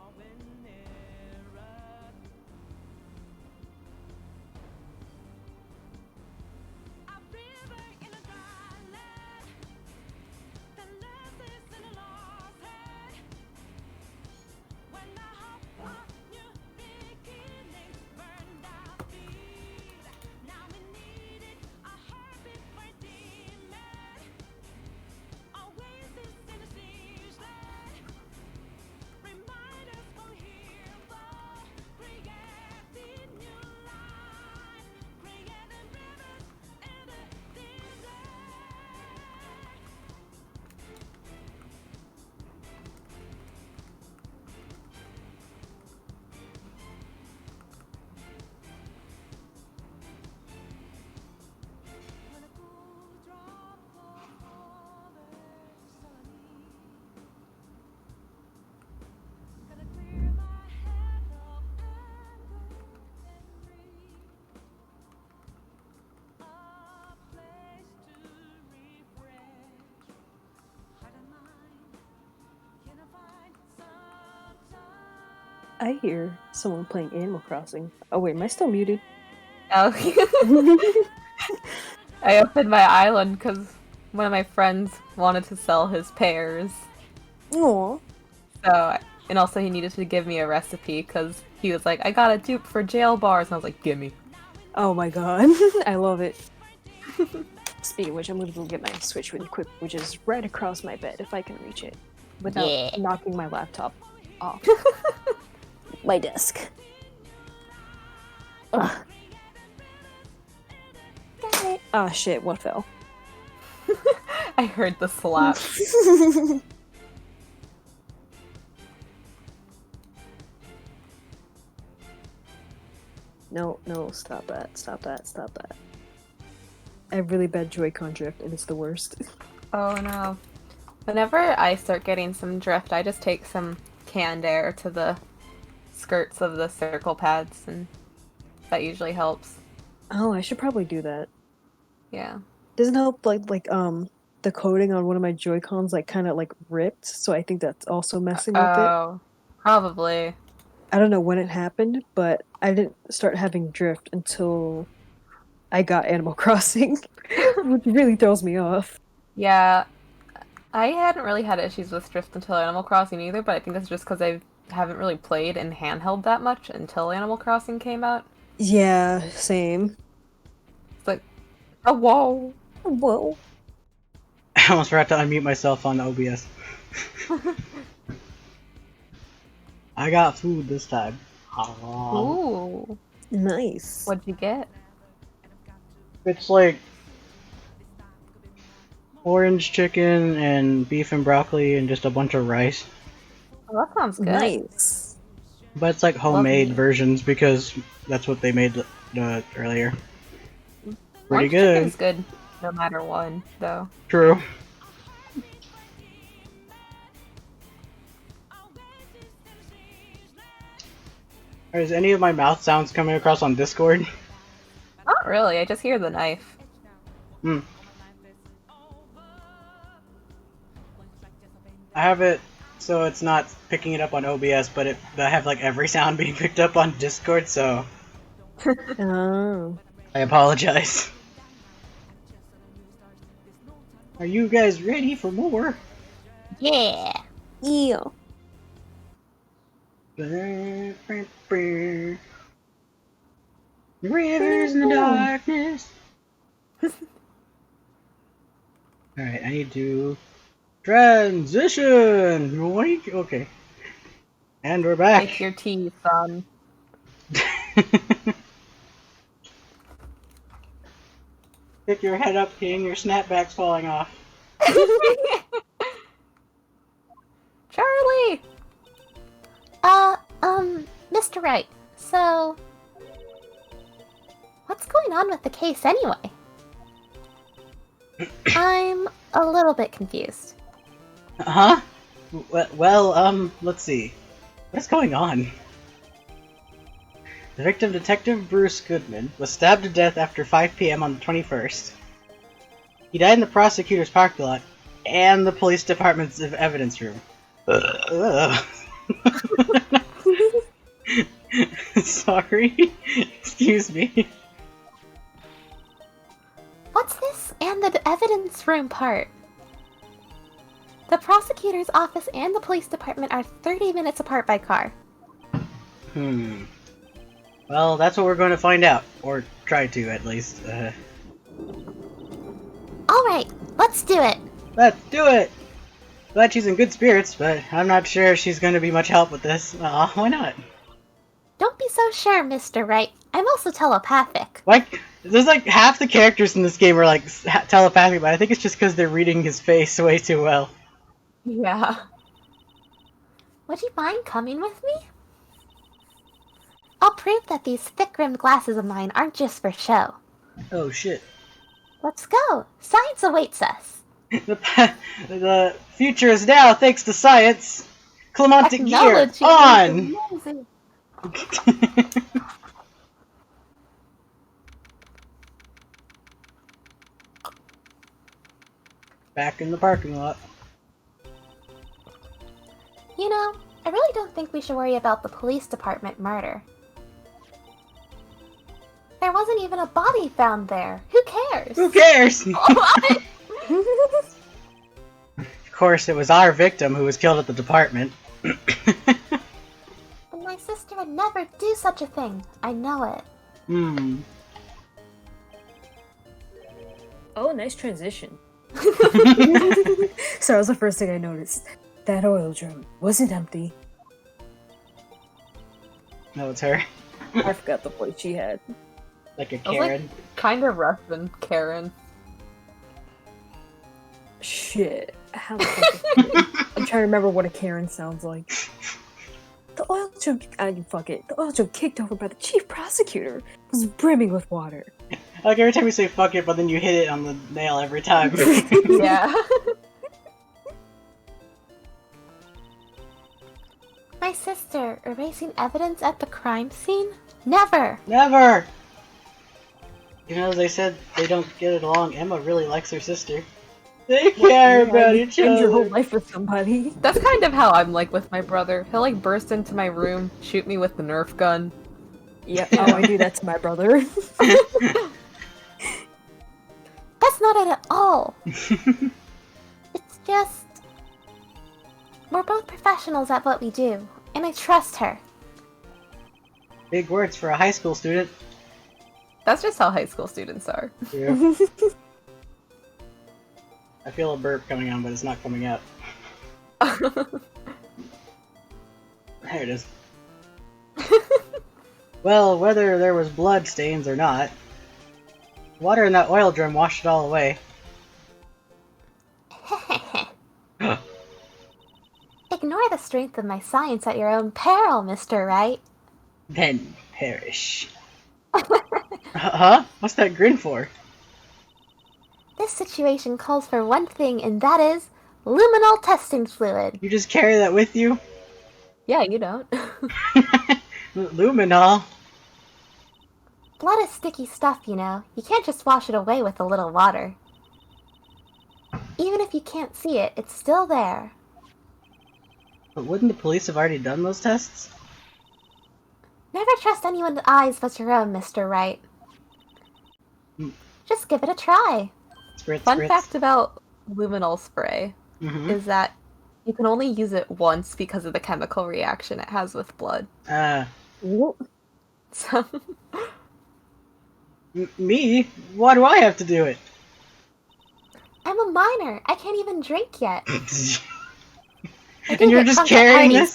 I hear someone playing Animal Crossing. Oh wait, am I still muted? Oh. I opened my island because one of my friends wanted to sell his pears. Aw. So, and also he needed to give me a recipe because he was like, I got a dupe for jail bars. And I was like, gimme. Oh my god. I love it. Speaking of which, I'm gonna go get my Switch really quick, which is right across my bed if I can reach it. Without knocking my laptop off my desk. Ugh. Ah shit, what fell? I heard the slap. No, stop that, stop that, stop that. I have really bad Joy-Con drift and it's the worst. Oh no. Whenever I start getting some drift, I just take some canned air to the skirts of the circle pads, and that usually helps. Oh, I should probably do that. Yeah. Doesn't help like the coating on one of my Joy-Cons like kind of like ripped, so I think that's also messing with it. Oh, probably. I don't know when it happened, but I didn't start having drift until I got Animal Crossing, which really throws me off. Yeah, I hadn't really had issues with drift until Animal Crossing either, but I think that's just because I haven't really played in handheld that much until Animal Crossing came out. Yeah, same. It's like, oh, whoa. Whoa. I almost forgot to unmute myself on OBS. I got food this time. Ooh. Nice. What'd you get? It's like orange chicken and beef and broccoli and just a bunch of rice. Oh, that sounds good. Nice. But it's like homemade meat. versions because that's what they made earlier. Pretty Orange good. chicken's good no matter what, though. True. Is any of my mouth sounds coming across on Discord? Not really, I just hear the knife. Hmm. I have it so it's not picking it up on OBS, but I have like every sound being picked up on Discord, so Oh. I apologize. Are you guys ready for more? Yeah. Yeah. Rivers in the darkness. Alright, I need to transition. Yoink. Okay. And we're back. Take your tea, son. Pick your head up, King. Your snapback's falling off. Charlie! Mr. Wright, so... what's going on with the case anyway? I'm a little bit confused. Huh? Well, let's see. What's going on? The victim, Detective Bruce Goodman, was stabbed to death after 5 p.m. on the 21st. He died in the prosecutor's parking lot and the police department's evidence room. Sorry. Excuse me. What's this and the evidence room part? The prosecutor's office and the police department are 30 minutes apart by car. Well, that's what we're going to find out. Or try to, at least. Alright, let's do it! Let's do it! Glad she's in good spirits, but I'm not sure she's going to be much help with this. Why not? Don't be so sure, Mr. Wright. I'm also telepathic. Like, there's like half the characters in this game are like telepathic, but I think it's just because they're reading his face way too well. Yeah. Would you mind coming with me? I'll prove that these thick-rimmed glasses of mine aren't just for show. Oh shit. Let's go! Science awaits us! The future is now thanks to science. Clemente Gear, Technology on! is amazing. Back in the parking lot. You know, I really don't think we should worry about the police department murder. There wasn't even a body found there. Who cares? Who cares? Of course, it was our victim who was killed at the department. And my sister would never do such a thing. I know it. Hmm. Oh, nice transition. So that was the first thing I noticed. That oil drum wasn't empty. No, it's her. I forgot the voice she had. Like a I was like, Karen. kind of rough and Karen. Shit. How the fuck I'm trying to remember what a Karen sounds like. The oil drum, fuck it. The oil drum kicked over by the chief prosecutor was brimming with water. Like every time you say fuck it, but then you hit it on the nail every time. Yeah. My sister erasing evidence at the crime scene? Never! Never! You know, as they said they don't get it along, Emma really likes her sister. They care about each Spend your whole other. life with somebody. That's kind of how I'm like with my brother. He'll like burst into my room, shoot me with the Nerf gun. Yep. Oh, I do that to my brother. That's not it at all! It's just... We're both professionals at what we do, and I trust her. Big words for a high school student. That's just how high school students are. Yeah. I feel a burp coming on, but it's not coming out. There it is. Well, whether there was blood stains or not, water in that oil drum washed it all away. Ignore the strength of my science at your own peril, Mr. Wright. Then perish. Huh? What's that grin for? This situation calls for one thing, and that is luminol testing fluid. You just carry that with you? Yeah, you don't. Luminol. Blood is sticky stuff, you know. You can't just wash it away with a little water. Even if you can't see it, it's still there. But wouldn't the police have already done those tests? Never trust anyone's eyes but your own, Mr. Wright. Just give it a try. Spritz, Fun spritz. fact about luminol spray is that you can only use it once because of the chemical reaction it has with blood. So, Me? Why do I have to do it? I'm a minor. I can't even drink yet. I do And you're get just drunk at carrying parties,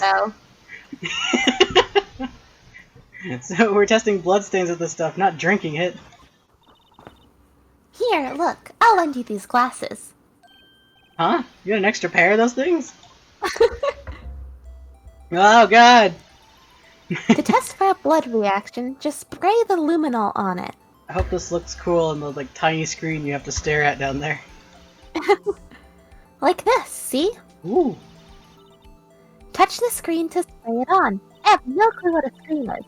this? So we're testing bloodstains with this stuff, not drinking it. Here, look. I'll lend you these glasses. Huh? You got an extra pair of those things? Oh god! To test for a blood reaction, just spray the luminol on it. I hope this looks cool on the like tiny screen you have to stare at down there. Like this, see? Ooh. Touch the screen to spray it on. I have no clue what a screen is.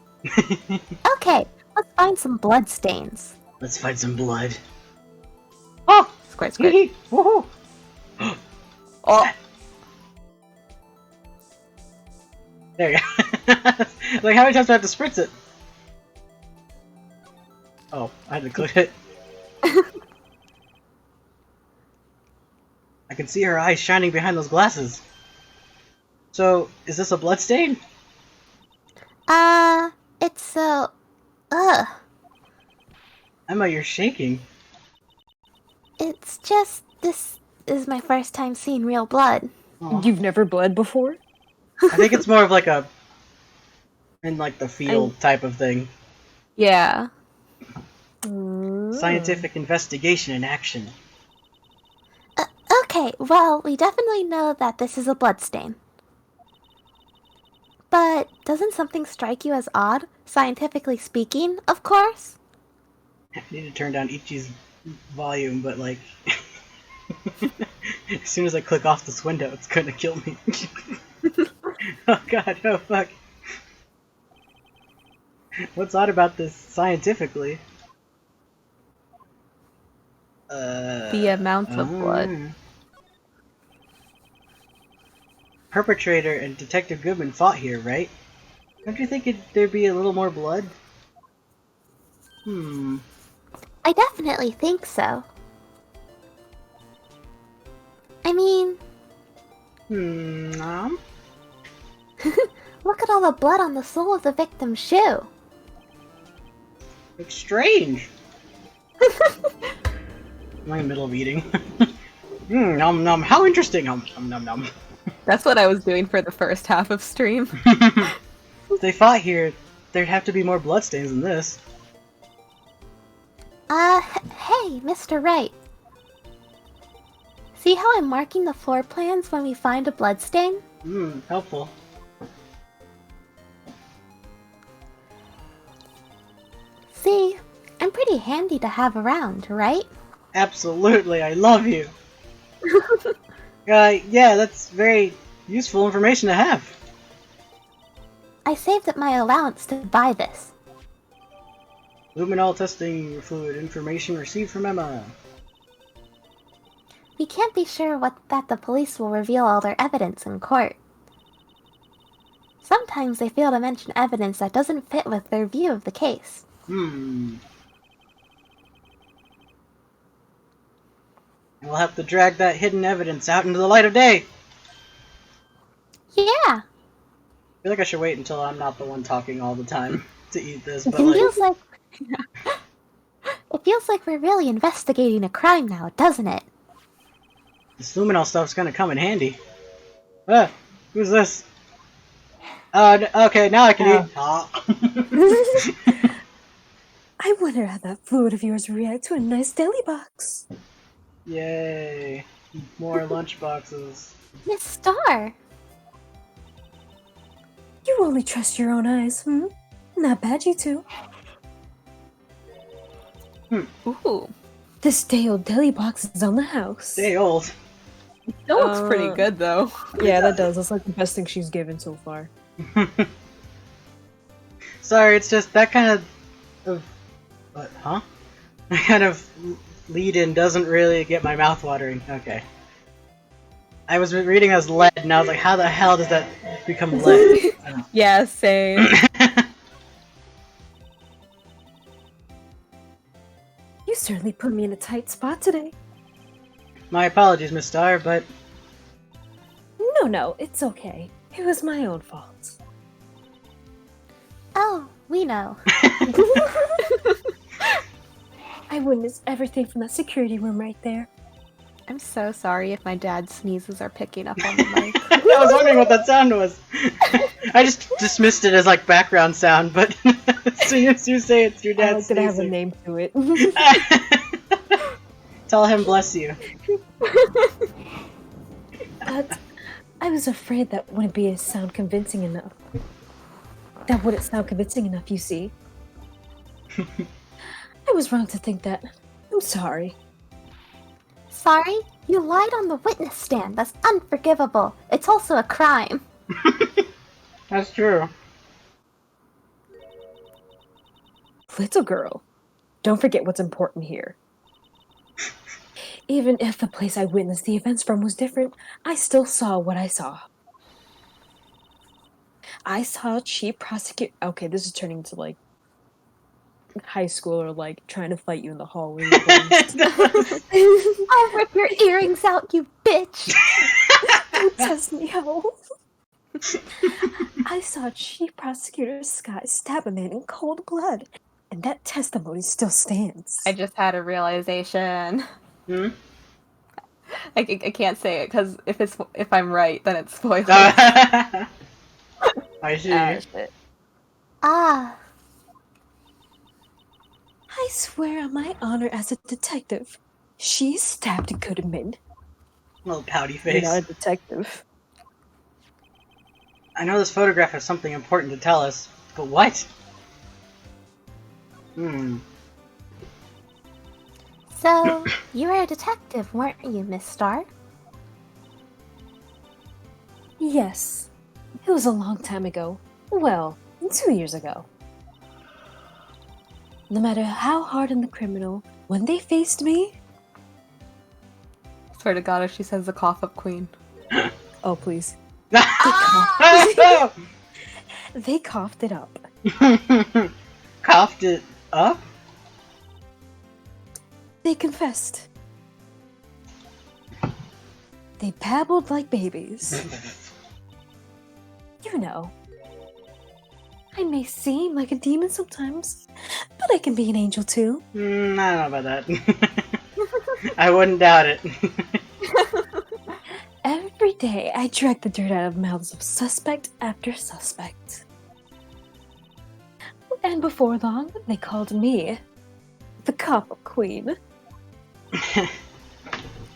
Okay, let's find some blood stains. Let's find some blood. Oh! squirt, squirt. Woohoo! Oh, There you go. Like, how many times do I have to spritz it? Oh, I had to click it. I can see her eyes shining behind those glasses. So, is this a blood stain? It's so... Ugh. Emma, you're shaking. It's just... This is my first time seeing real blood. Aw. You've never bled before? I think it's more of like a... in like the field type of thing. yeah. Scientific investigation in action. Okay, well, we definitely know that this is a bloodstain. But doesn't something strike you as odd, scientifically speaking, of course? I need to turn down Ichi's volume, but like... as soon as I click off this window, it's gonna kill me. Oh god, oh fuck. What's odd about this scientifically? The amount of blood. perpetrator and Detective Goodman fought here, right? Don't you think there'd be a little more blood? I definitely think so. I mean, look at all the blood on the sole of the victim's shoe. It's strange. I'm in the middle of eating. Nom nom, how interesting! Nom nom nom. That's what I was doing for the first half of stream. If they fought here, there'd have to be more bloodstains than this. Hey, Mr. Wright. See how I'm marking the floor plans when we find a bloodstain? Helpful. See, I'm pretty handy to have around, right? Absolutely, I love you. Yeah, that's very useful information to have. I saved up my allowance to buy this. Luminol testing fluid information received from Emma. We can't be sure that the police will reveal all their evidence in court. Sometimes they fail to mention evidence that doesn't fit with their view of the case. We'll have to drag that hidden evidence out into the light of day. Yeah, I feel like I should wait until I'm not the one talking all the time to eat this, it but like... feels like we're really investigating a crime now, doesn't it? This luminol stuff's gonna come in handy. Who's this? Okay, now I can eat. I wonder how that fluid of yours react to a nice deli box. Yay. More lunchboxes. Miss Star! You only trust your own eyes, Not bad, you two. Ooh. This day-old deli box is on the house. Day old. That looks pretty good, though. Yeah, that does. That's like the best thing she's given so far. Sorry, it's just that kind of what, huh? That kind of lead-in doesn't really get my mouth watering. Okay. I was reading as lead, and I was like, how the hell does that become lead? Yeah, same. You certainly put me in a tight spot today. My apologies, Miss Star, but... No, it's okay. It was my own fault. Oh, we know. I witnessed everything from that security room right there. I'm so sorry if my dad's sneezes are picking up on the mic. I was wondering what that sound was. I just dismissed it as like background sound, but as soon as you say it's your dad's I like that I have a sneezing. name to it. Tell him bless you. But I was afraid that wouldn't sound convincing enough. That wouldn't sound convincing enough, you see. I was wrong to think that. I'm sorry. Sorry? You lied on the witness stand. That's unforgivable. It's also a crime. That's true. Little girl, don't forget what's important here. Even if the place I witnessed the events from was different, I still saw what I saw. I saw a cheap prosecutor. Okay, this is turning into like high school or like trying to fight you in the hallway. I'll rip your earrings out, you bitch! Don't test me, ho. I saw a chief prosecutor's Scott stab a man in cold blood, and that testimony still stands. I just had a realization. I can't say it because if I'm right, then it's spoilers. I see. Shit. Ah. I swear on my honor as a detective, she stabbed Goodman. Little pouty You're face. not a detective. I know this photograph has something important to tell us, but what? So, you were a detective, weren't you, Miss Star? Yes. It was a long time ago. Well, 2 years ago. No matter how hardened the criminal, when they faced me... Swear to God, if she says the cough-up queen. Oh, please. They coughed it up. Coughed it up? They confessed. They babbled like babies. You know. I may seem like a demon sometimes, but I can be an angel too. I don't know about that. I wouldn't doubt it. Every day I drag the dirt out of mouths of suspect after suspect. And before long, they called me the Cop Queen.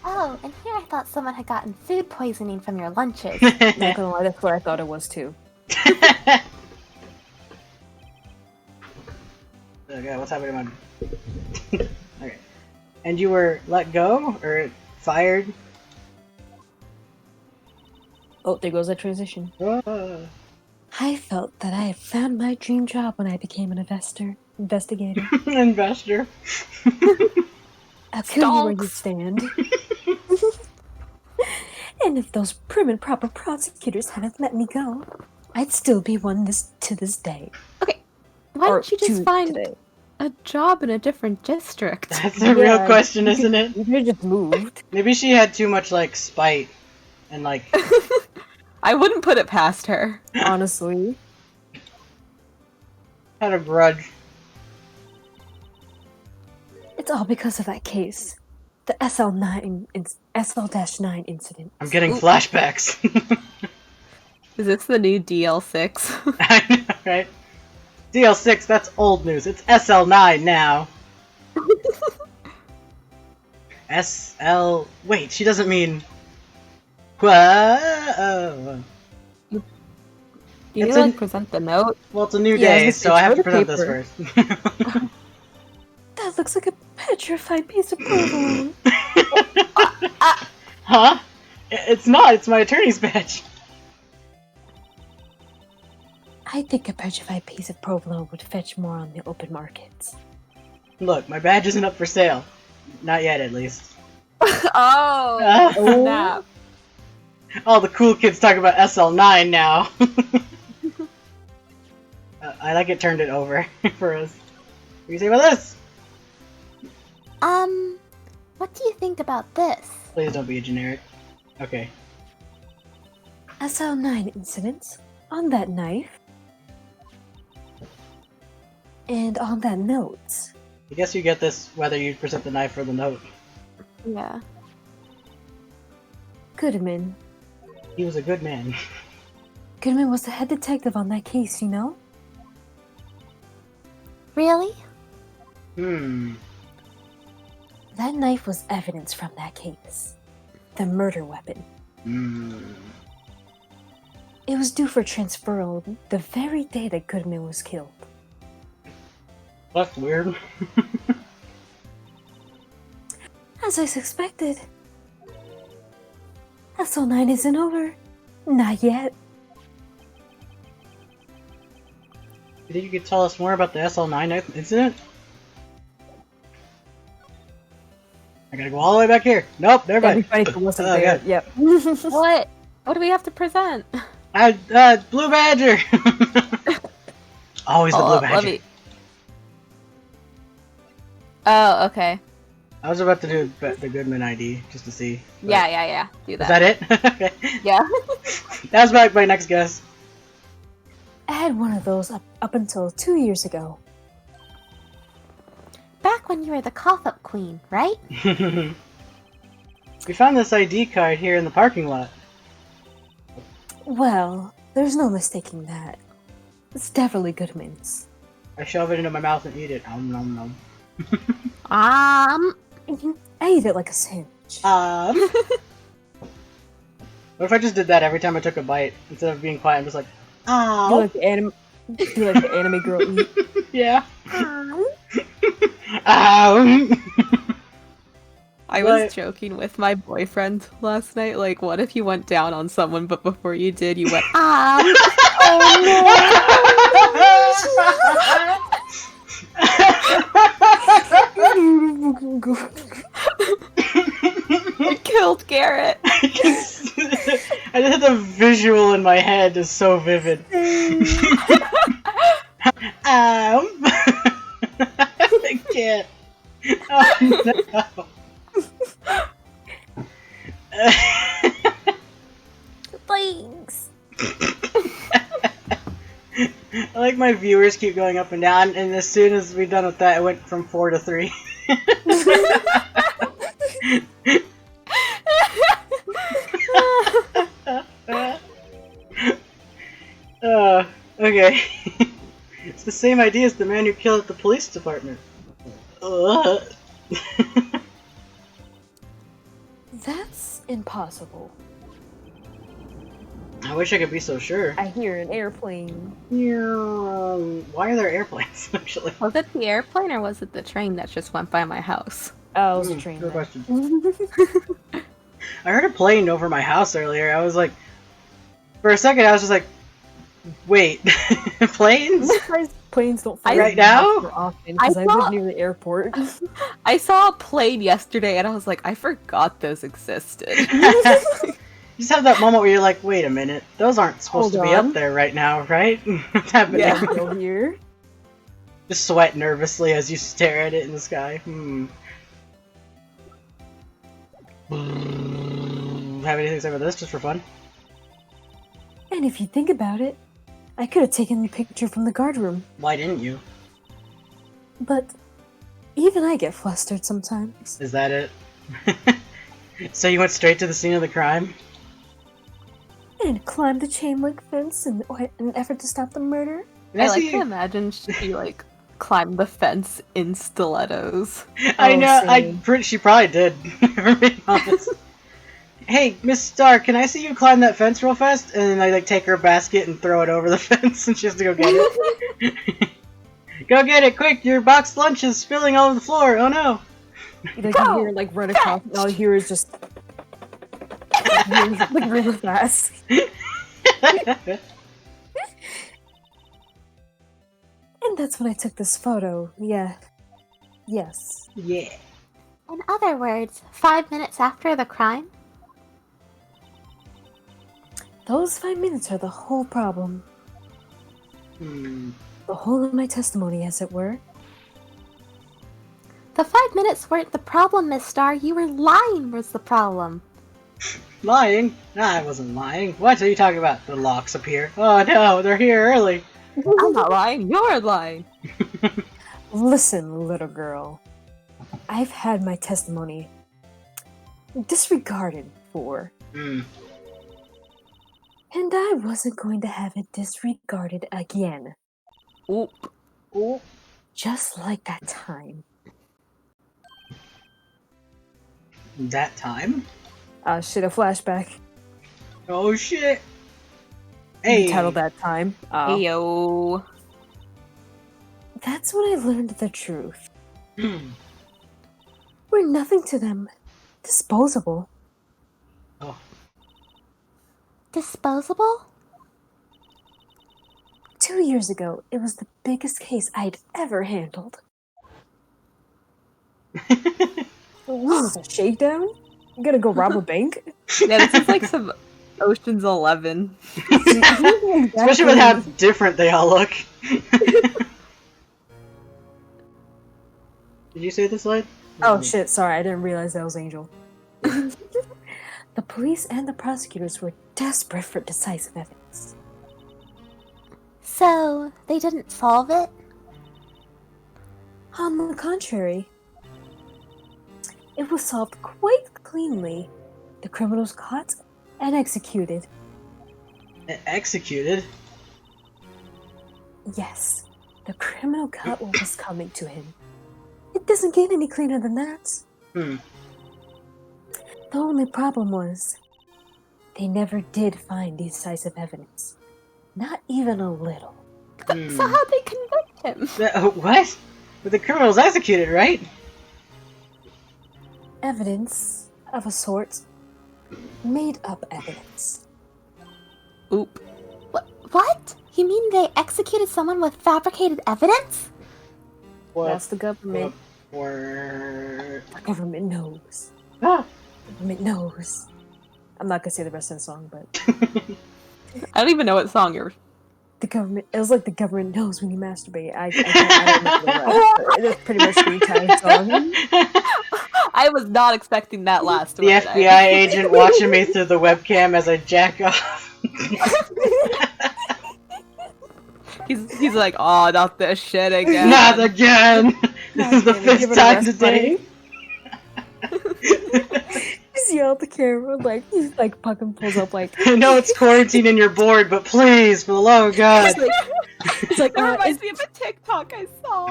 Oh, and here I thought someone had gotten food poisoning from your lunches. Not gonna lie, that's what I thought it was too. Okay, what's happening? Okay. And you were let go? Or fired? Oh, there goes that transition. I felt that I had found my dream job when I became an investigator. Investor. I'll kill you where you stand. And if those prim and proper prosecutors hadn't let me go, I'd still be one to this day. Why Or don't you just to find today. a job in a different district? That's the real Yeah, question, isn't it? You could've just moved. Maybe she had too much, like, spite. And, like... I wouldn't put it past her. Honestly. had a grudge. It's all because of that case. The SL-9 incident. I'm getting flashbacks. Is this the new DL6? I know, right? DL6, that's old news. It's SL9 now. SL... Wait, she doesn't mean... Whoa. Do you It's like a- present the note? Well, it's a new Yeah, day, it's so I have to toilet present this paper. first. That looks like a petrified piece of provolone. Huh? It's not, it's my attorney's badge. I think a petrified piece of provolone would fetch more on the open markets. Look, my badge isn't up for sale. Not yet, at least. Oh, snap. All the cool kids talk about SL9 now. I like it turned it over for us. What do you say about this? What do you think about this? Please don't be a generic. Okay. SL9 incidents on that knife. And on that note. I guess you get this whether you present the knife or the note. Yeah. Goodman. He was a good man. Goodman was the head detective on that case, you know? Really? That knife was evidence from that case. The murder weapon. It was due for transferal the very day that Goodman was killed. That's weird. As I suspected. SL9 isn't over. Not yet. You think you could tell us more about the SL9 incident? I gotta go all the way back here. Nope, never mind. Everybody who wasn't Oh, there. God. Yep. What? What do we have to present? Blue Badger! Always the Hold Blue up, Badger. let me- Oh, okay. I was about to do the Goodman ID, just to see. but- Yeah. Do Is that. that it? Okay. Yeah. That was my next guess. I had one of those up until 2 years ago. Back when you were the cough-up queen, right? We found this ID card here in the parking lot. Well, there's no mistaking that. It's definitely Goodman's. I shove it into my mouth and eat it. Nom nom nom. I eat it like a sandwich. What if I just did that every time I took a bite? Instead of being quiet, I'm just like, Do like the anime girl eat. Yeah. Ow. I What? was joking with my boyfriend last night. Like, what if you went down on someone, but before you did, you went, I killed Garrett. I just had the visual in my head is so vivid. I can't. Oh no. Thanks. I like my viewers keep going up and down, and as soon as we're done with that, it went from 4 to 3. Okay. It's the same idea as the man who killed at the police department. That's impossible. I wish I could be so sure. I hear an airplane. Why are there airplanes, actually? Was it the airplane or was it the train that just went by my house? Oh, it was a train. Good then. question. I heard a plane over my house earlier. I was like, for a second, I was just like, wait, planes? Planes don't fly Right now? often because I live near the airport. I saw a plane yesterday and I was like, I forgot those existed. You just have that moment where you're like, wait a minute, those aren't supposed Hold to be on. up there right now, right? What's happening? Yeah. Still here. Just sweat nervously as you stare at it in the sky. Have anything to say about this, just for fun? And if you think about it, I could have taken the picture from the guard room. Why didn't you? But even I get flustered sometimes. Is that it? So you went straight to the scene of the crime? And climbed the chain link fence in an effort to stop the murder. I like to imagine she like climbed the fence in stilettos. I know. same. She probably did. If I'm being honest. Hey, Miss Star, can I see you climb that fence real fast? And then I like take her basket and throw it over the fence, and she has to go get it. Go get it quick! Your boxed lunch is spilling all over the floor. Oh no! Like you hear like run across, and all you hear is just like really fast. And that's when I took this photo. Yeah. Yes. Yeah. In other words, 5 minutes after the crime? Those 5 minutes are the whole problem. The whole of my testimony, as it were. The 5 minutes weren't the problem, Miss Star. You were lying was the problem. Lying? Nah, I wasn't lying. What are you talking about? The locks appear. Oh no, they're here early. I'm not lying, you're lying. Listen, little girl. I've had my testimony disregarded for. And I wasn't going to have it disregarded again. Oop. Oop. Just like that time. That time? Shit, a flashback. Oh shit! Hey! Titled that time. Heyo. That's when I learned the truth. We're nothing to them. Disposable. Oh. Disposable? 2 years ago, it was the biggest case I'd ever handled. What is a shakedown? You gonna go rob a bank? Yeah, this is like some Ocean's 11. Especially with how different they all look. Did you say this slide? Oh shit, sorry, I didn't realize that was Angel. The police and the prosecutors were desperate for decisive evidence. So, they didn't solve it? On the contrary, it was solved quite cleanly. The criminals caught and executed. Executed? Yes, the criminal got what was coming to him. It doesn't get any cleaner than that. The only problem was, they never did find decisive evidence. Not even a little. So how'd they convict him? What? But the criminal's executed, right? Evidence of a sort. Made up evidence. Oop. What? You mean they executed someone with fabricated evidence? What? That's the government. Or... The government knows. Ah. The government knows. I'm not gonna say the rest of the song, but I don't even know what song you're. the government. It was like the government knows when you masturbate. I don't know the rest, but that's pretty much the entire song. I was not expecting that last The word. FBI agent watching me through the webcam as I jack off. He's like, oh, not this shit again. Not again! This is the Damn it, give fifth it a time rest, today. Just yell at the camera, like he's like fucking pulls up like. I know it's quarantine and you're bored, but please, for the love of God. It's like That reminds it's me of a TikTok I saw.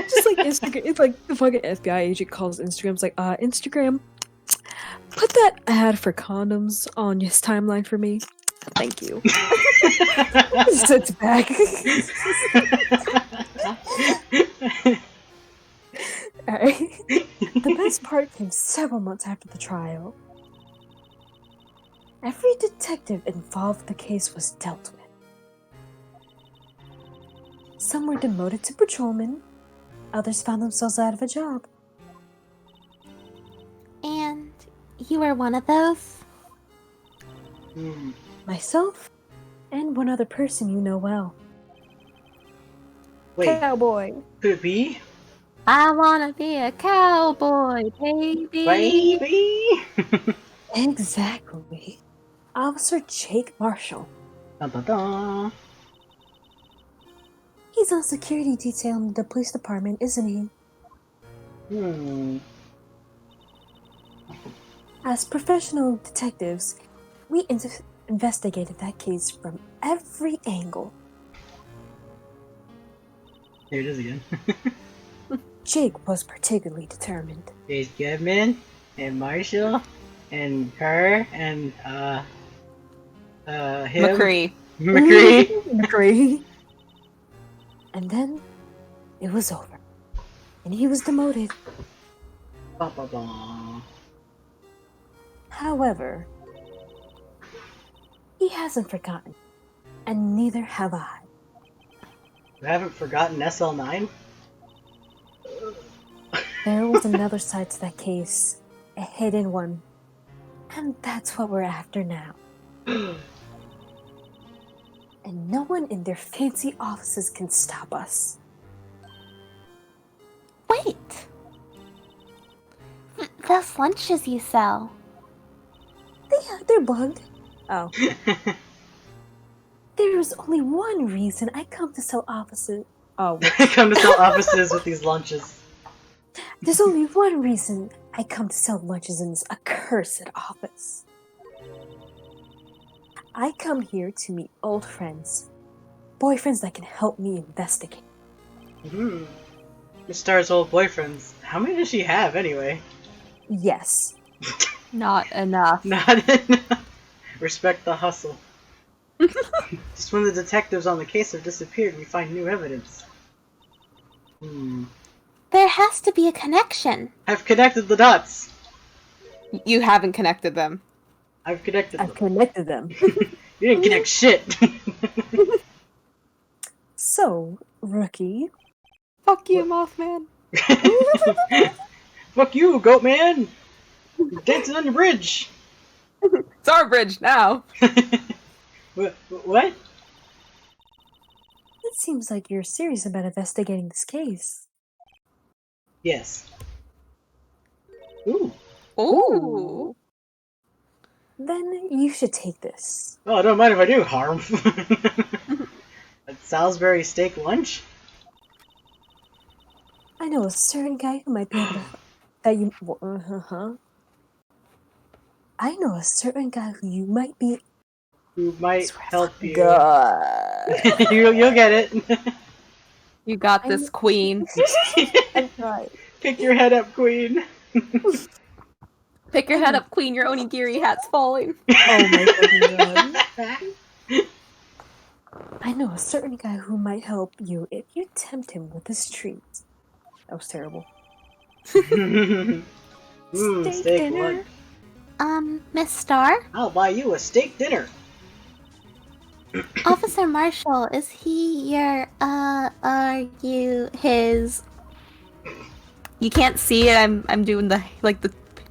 just like Instagram. It's like the fucking FBI agent calls Instagram. It's like, Instagram, put that ad for condoms on his timeline for me. Thank you. Sits back. Alright. The best part came several months after the trial. Every detective involved in the case was dealt with. Some were demoted to patrolmen, others found themselves out of a job. And you were one of those? Hmm. Myself, and one other person you know well. Wait, Cowboy. could it be? I wanna be a cowboy, baby. Baby! Exactly. Officer Jake Marshall. Dun, dun, dun. He's on security detail in the police department, isn't he? Hmm. As professional detectives, we investigated that case from every angle. There it is again. Jake was particularly determined. There's Goodman, and Marshall, and her, and, him. McCree. McCree. McCree. And then, it was over. And he was demoted. Ba, ba, ba. However, he hasn't forgotten. And neither have I. You haven't forgotten SL9? There was another side to that case. A hidden one. And that's what we're after now. And no one in their fancy offices can stop us. Wait. Those lunches you sell. They're bugged. Oh. There is only one reason I come to sell offices. Oh, I come to sell offices with these lunches. there's only one reason I come to sell lunches in this accursed office. I come here to meet old friends. Boyfriends that can help me investigate. Hmm. Miss Star's old boyfriends. How many does she have, anyway? Yes. Not enough. Not enough. Respect the hustle. Just when the detectives on the case have disappeared, we find new evidence. Hmm. There has to be a connection. I've connected the dots. You haven't connected them. I've connected them. I've connected them. You didn't connect shit. So, rookie, Fuck you, Mothman. Fuck you, goat man. You're dancing on your bridge. It's our bridge now. What? it seems like you're serious about investigating this case. Yes. Ooh. Ooh. Then you should take this. Oh, I don't mind if I do harm. That Salisbury steak lunch? I know a certain guy who might be able to. That you. I know a certain guy who you might be. Who might help you. God. You'll get it. You got this, queen. I'm right. Pick your head up, queen. Pick your head up, queen. Your onigiri hat's falling. Oh my fucking god. I know a certain guy who might help you if you tempt him with his treats. That was terrible. Steak dinner. lunch. Miss Star? I'll buy you a steak dinner. Officer Marshall, is he your, are you his... You can't see it. I'm doing the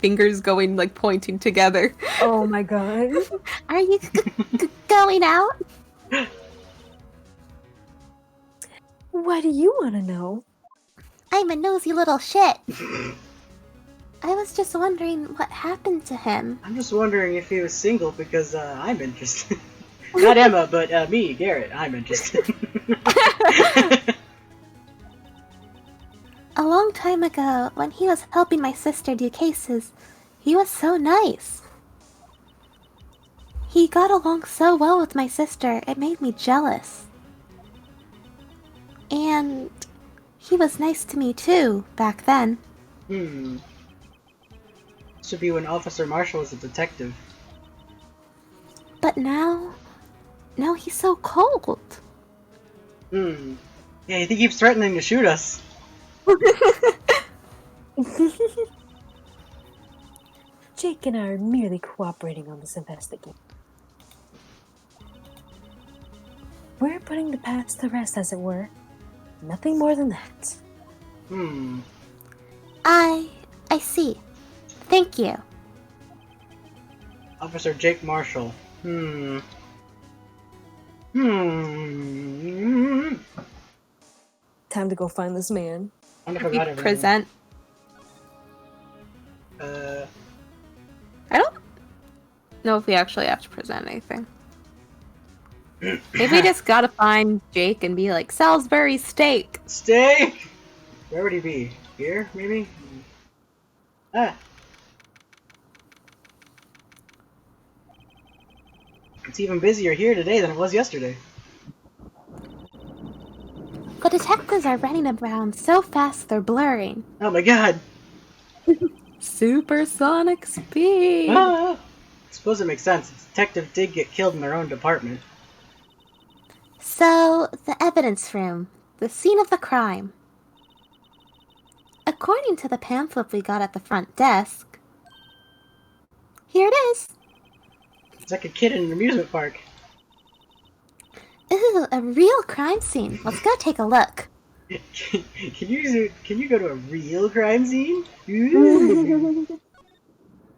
fingers going, like, pointing together. Oh my god. Are you going out? What do you want to know? I'm a nosy little shit. I was just wondering what happened to him. I'm just wondering if he was single because I'm interested. Not Emma, but me, Garrett. I'm interested. A long time ago, when he was helping my sister do cases, he was so nice. He got along so well with my sister, it made me jealous. And he was nice to me too, back then. Should be when Officer Marshall was a detective. But now he's so cold. Yeah, he keeps threatening to shoot us. Jake and I are merely cooperating on this investigation. We're putting the past to rest, as it were. Nothing more than that. I see. Thank you. Officer Jake Marshall. Time to go find this man. I wonder if I We got everything. present. I don't know if we actually have to present anything. Maybe we just gotta find Jake and be like, Salisbury steak. Steak! Where would he be? Here, maybe? Ah. It's even busier here today than it was yesterday. The detectives are running around so fast they're blurring. Oh my god! Supersonic speed. Ah! I suppose it makes sense. The detective did get killed in their own department. So, the evidence room. The scene of the crime. According to the pamphlet we got at the front desk, here it is. It's like a kid in an amusement park. Ooh, a real crime scene. Let's go take a look. Can you go to a real crime scene? Ooh.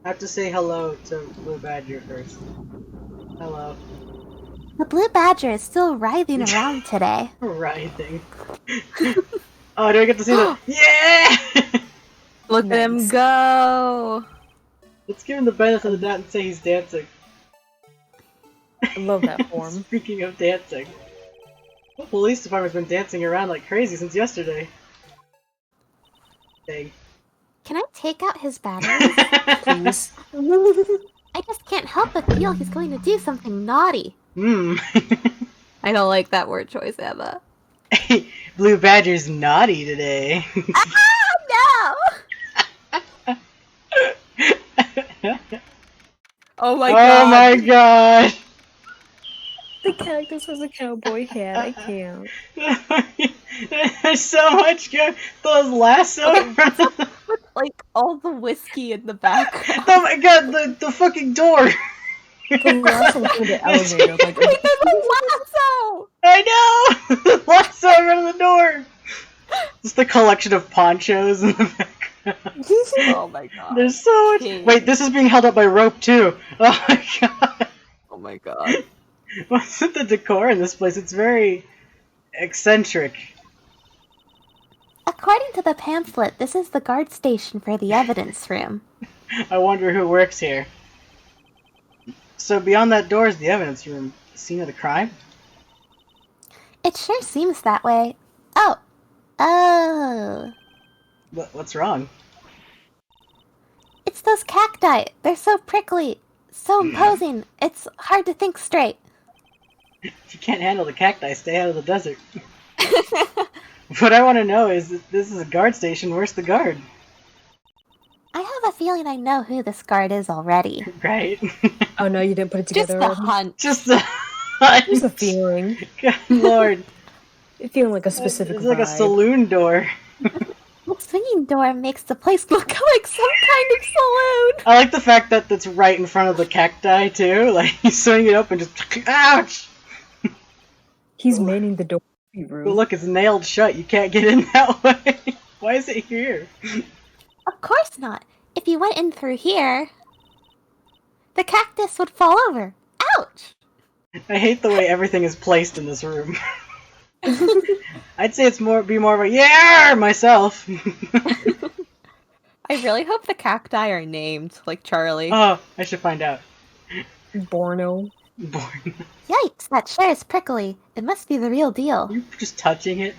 I have to say hello to Blue Badger first. Hello. The blue badger is still writhing around today. Writhing. Oh, do I get to see the? Yeah! Look at him go. Let's give him the benefit of the doubt and say he's dancing. I love that form. Speaking of dancing, the police department's been dancing around like crazy since yesterday. Dang. Can I take out his batteries? Please. I just can't help but feel he's going to do something naughty. I don't like that word choice, Emma. Blue Badger's naughty today. Ah, no! Oh my Oh god. my god! The cactus has a cowboy hat. I can't. There's so much good. Those lasso. Like all the whiskey in the background. Oh my god! The fucking door. The lasso through the elevator. Like, Wait, there's a lasso! I know. Lasso in front of the door. Just the collection of ponchos in the background. Oh my god. There's so much. King. Wait, this is being held up by rope too. Oh my god. Oh my god. What's with the decor in this place? It's very eccentric. According to the pamphlet, this is the guard station for the evidence room. I wonder who works here. So beyond that door is the evidence room. Scene of the crime? It sure seems that way. Oh. What's wrong? It's those cacti. They're so prickly, so imposing. It's hard to think straight. If you can't handle the cacti, stay out of the desert. What I want to know is, if this is a guard station, where's the guard? I have a feeling I know who this guard is already. Right? oh no, you didn't put it Just together. a hunch. Just a... Just a feeling. God lord. Feeling like a specific It's like a vibe. saloon door. The swinging door makes the place look like some kind of saloon. I like the fact that that's right in front of the cacti too. Like, you swing it up and just... Ouch! He's manning the door. Be rude. But look, it's nailed shut. You can't get in that way. Why is it here? Of course not. If if you went in through here, the cactus would fall over. Ouch! I hate the way everything is placed in this room. I'd say it's be more of a yeah myself. I really hope the cacti are named, like Charlie. Oh, I should find out. Borno. Born. Yikes, that sure is prickly. It must be the real deal. You just touching it.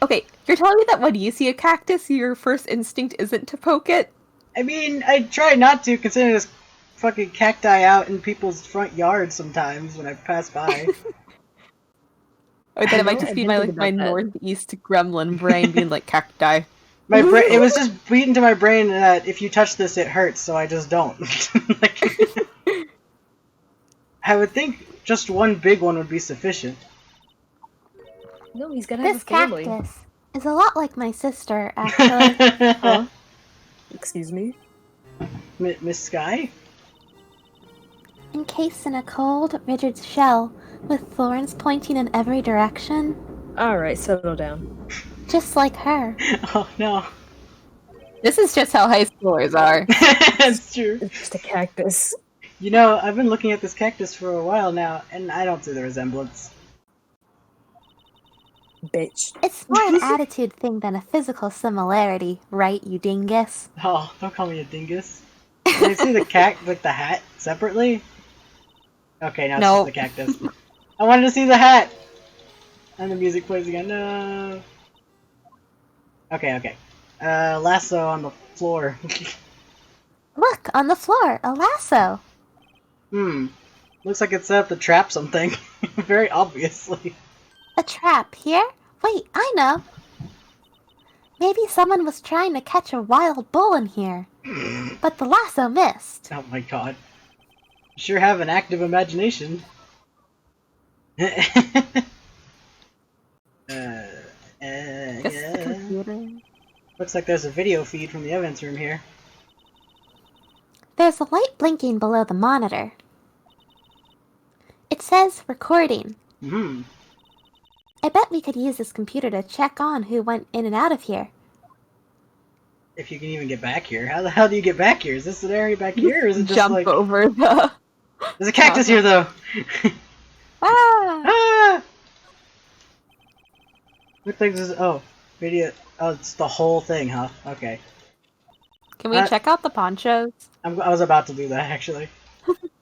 Okay, you're telling me that when you see a cactus, your first instinct isn't to poke it? I mean, I try not to, considering there's fucking cacti out in people's front yards sometimes when I pass by. Or then it might know, just I be didn't my think about that. northeast gremlin brain being like cacti. My brain, it was just beaten to my brain that if you touch this, it hurts, so I just don't. Like, I would think just one big one would be sufficient. No, he's gotta have This a family. cactus is a lot like my sister, actually. Huh? Excuse me? Miss Sky? Encased in a cold, rigid shell, with thorns pointing in every direction. Alright, settle down. Just like her. Oh no. This is just how high schoolers are. That's true. It's just a cactus. You know, I've been looking at this cactus for a while now, and I don't see the resemblance. Bitch. It's more an attitude thing than a physical similarity, right, you dingus? Oh, don't call me a dingus. Can I see the like the hat separately? Okay, now it's Nope. just the cactus. I wanted to see the hat! And the music plays again. No. Okay. Lasso on the floor. Look, on the floor, a lasso. Looks like it's set up to trap something. Very obviously. A trap here? Wait, I know. Maybe someone was trying to catch a wild bull in here. But the lasso missed. Oh my god. You sure have an active imagination. Just the Yeah. computer. Looks like there's a video feed from the evidence room here. There's a light blinking below the monitor. It says recording. I bet we could use this computer to check on who went in and out of here. If you can even get back here. How the hell do you get back here? Is this an area back here, or is it just Jump like... over the... There's a cactus here, though! Ah! Ah! Looks like this is... Oh, video... Oh, it's the whole thing, huh? Okay. Can we check out the ponchos? I was about to do that, actually.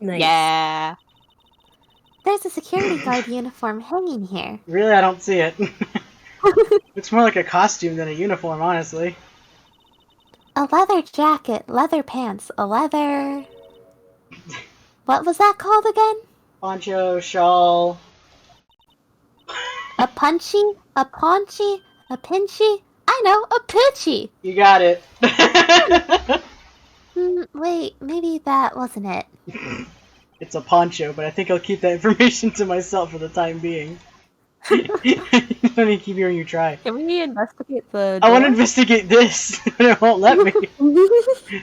Nice. Yeah. There's a security guard uniform hanging here. Really, I don't see it. It's more like a costume than a uniform, honestly. A leather jacket, leather pants, a leather... What was that called again? Poncho, shawl... A punchy? A paunchy? A pinchy? I know, a pitchy! You got it. Wait, maybe that wasn't it. It's a poncho, but I think I'll keep that information to myself for the time being. Let me keep hearing you try. Can we investigate the I want to door? investigate this, but it won't let me.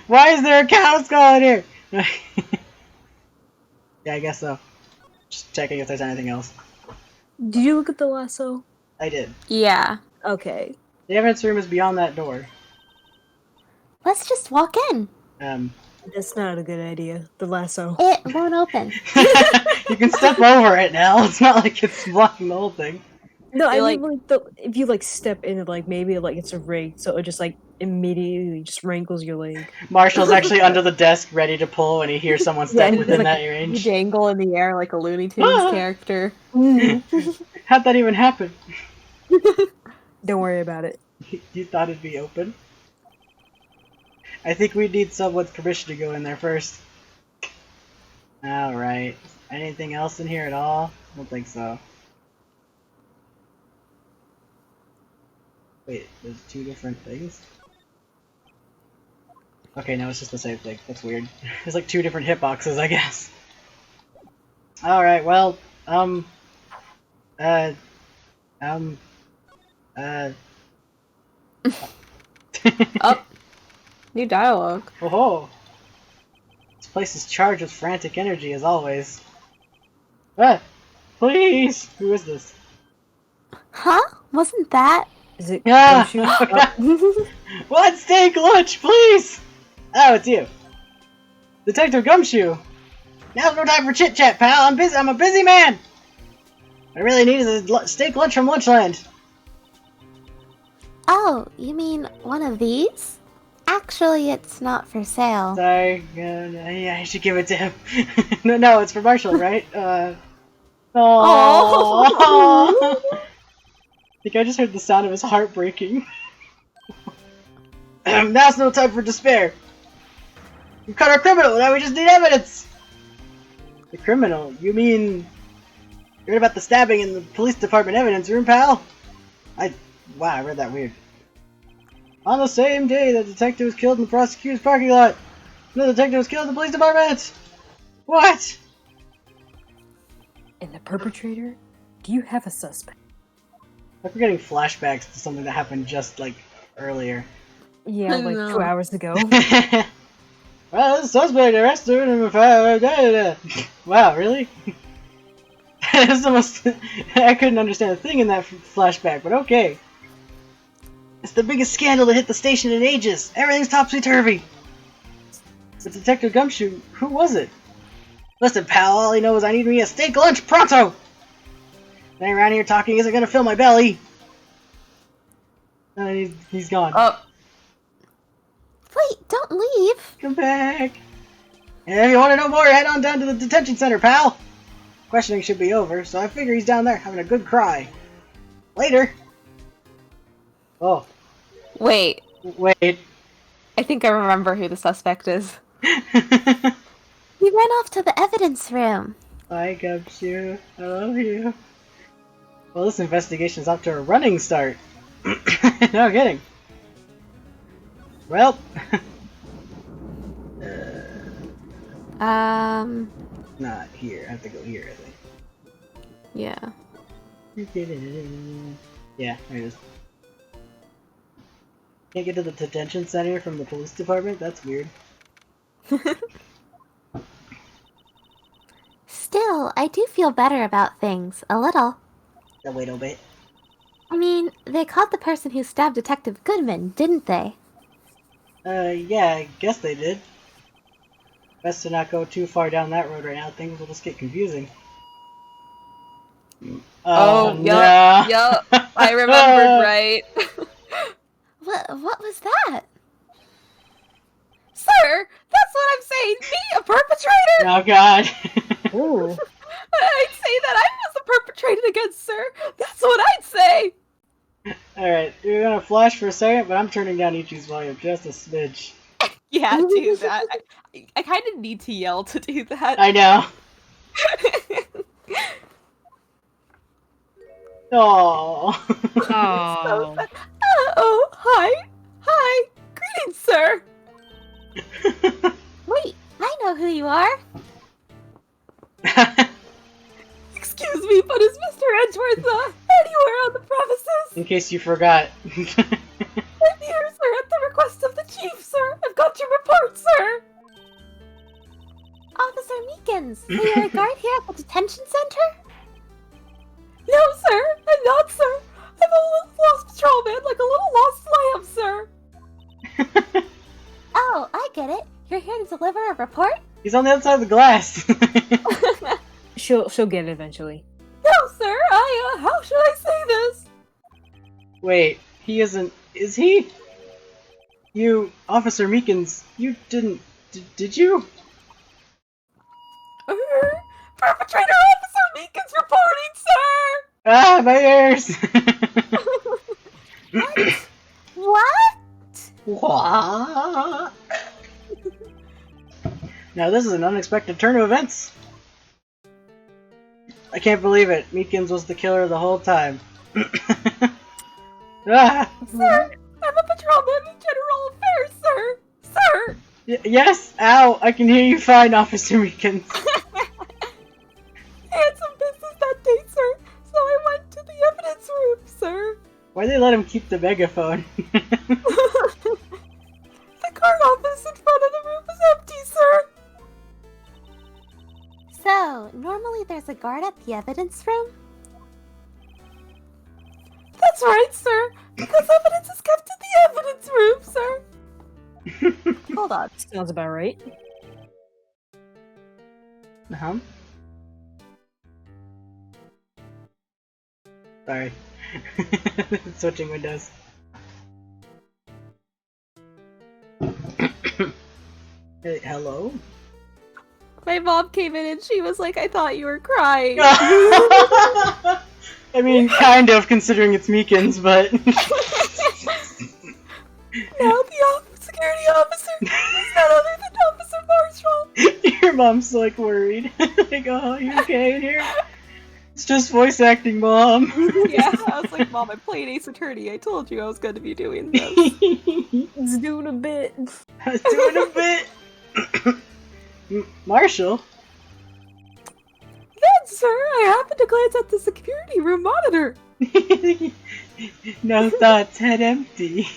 Why is there a cow skull in here? Yeah, I guess so. Just checking if there's anything else. Did you look at the lasso? I did. Yeah. Okay. The evidence room is beyond that door. Let's just walk in. That's not a good idea. The lasso. It won't open. You can step over it now. It's not like it's blocking the whole thing. No, I Like- mean, like, if you, like, step in it, like, maybe, like, it's a rig, so it just, like, immediately just rankles your leg. Marshall's actually under the desk, ready to pull when he hears someone step and within like, that You range. dangle in the air like a Looney Tunes Ah! character. How'd that even happen? Don't worry about it. You thought it'd be open? I think we need someone's permission to go in there first. Alright. Anything else in here at all? I don't think so. Wait, there's two different things? Okay, no, it's just the same thing. That's weird. There's like two different hitboxes, I guess. Alright, well, Oh, new dialogue. Oh, this place is charged with frantic energy as always. Ah, please! Who is this? Huh? Wasn't that? Is it Ah! Gumshoe? What? Steak lunch, please! Oh, it's you. Detective Gumshoe. Now's no time for chit-chat, pal. I'm busy. I'm a busy man. What I really need is a steak lunch from Lunchland. Oh, you mean one of these? Actually, it's not for sale. Sorry. Yeah, I should give it to him. No, it's for Marshall, right? Oh. I think I just heard the sound of his heart breaking. Now's no time for despair. You caught our criminal. Now we just need evidence. The criminal? You mean you heard about the stabbing in the police department evidence room, pal? Wow, I read that weird. On the same day, the detective was killed in the prosecutor's parking lot. Another detective was killed in the police department. What? And the perpetrator? Do you have a suspect? Like we're getting flashbacks to something that happened just like earlier. Yeah, like 2 hours ago. Well, the suspect arrested him. Wow, really? That's almost. I couldn't understand a thing in that flashback, but okay. It's the biggest scandal to hit the station in ages. Everything's topsy-turvy. But Detective Gumshoe, who was it? Listen, pal, all he knows is I need me a steak lunch pronto! Standing around here talking isn't gonna fill my belly. He's gone. Oh, Wait, don't leave! Come back. And if you want to know more, head on down to the detention center, pal. Questioning should be over, so I figure he's down there having a good cry. Later. Oh. wait. Wait. I think I remember who the suspect is. We ran off to the evidence room. Bye, Gumshoe. I love you. Well, this investigation's off to a running start. No kidding. Well. Not here. I have to go here, I think. Yeah. Yeah, there it is. Can't get to the detention center from the police department? That's weird. Still, I do feel better about things. A little. A little bit. I mean, they caught the person who stabbed Detective Goodman, didn't they? Yeah, I guess they did. Best to not go too far down that road right now. Things will just get confusing. Oh, no. yup. I remembered right. What was that? Sir, that's what I'm saying. Me, a perpetrator? Oh god. Ooh. I'd say that I was the perpetrator against, sir. That's what I'd say. Alright, you're gonna flash for a second, but I'm turning down Ichi's volume just a smidge. Yeah, do that. I kind of need to yell to do that. I know. Oh. Oh. Oh, hi. Hi. Greetings, sir. Wait, I know who you are. Excuse me, but is Mr. Edgeworth anywhere on the premises? In case you forgot. I'm here, sir, at the request of the chief, sir. I've got your report, sir. Officer Meekins, so you're a guard here at the detention center? No, sir, I'm not, sir. I'm a lost patrolman, like a little lost lamb, sir. Oh, I get it. You're here to deliver a report? He's on the other side of the glass. She'll get it eventually. No, sir, how should I say this? Wait, he isn't. Is he? You, Officer Meekins, you didn't. Did you? Perpetrator Officer Meekins reporting, sir! Ah, my ears! What? What? Now this is an unexpected turn of events. I can't believe it. Meekins was the killer the whole time. Ah! Sir, I'm a patrolman in general affairs, sir! Sir! Yes! Ow! I can hear you fine, Officer Meekins. I had some business that day, sir, so I went to the evidence room, sir. Why'd they let him keep the megaphone? The guard office in front of the room was empty, sir. So, normally there's a guard at the evidence room? That's right, sir, because evidence is kept in the evidence room, sir. hold on. Sounds about right. Uh-huh. Sorry. Switching windows. Hey, hello? My mom came in and she was like, I thought you were crying. I mean, kind of, considering it's Meekins, but... Now the security officer is none other than Officer Marshall. Your mom's like worried. Like, oh, you okay in here? It's just voice acting, Mom. Yeah, I was like, Mom, I played Ace Attorney. I told you I was going to be doing this. It's doing a bit. I was doing a bit. Marshall? Then, sir, I happened to glance at the security room monitor. No thoughts, head empty.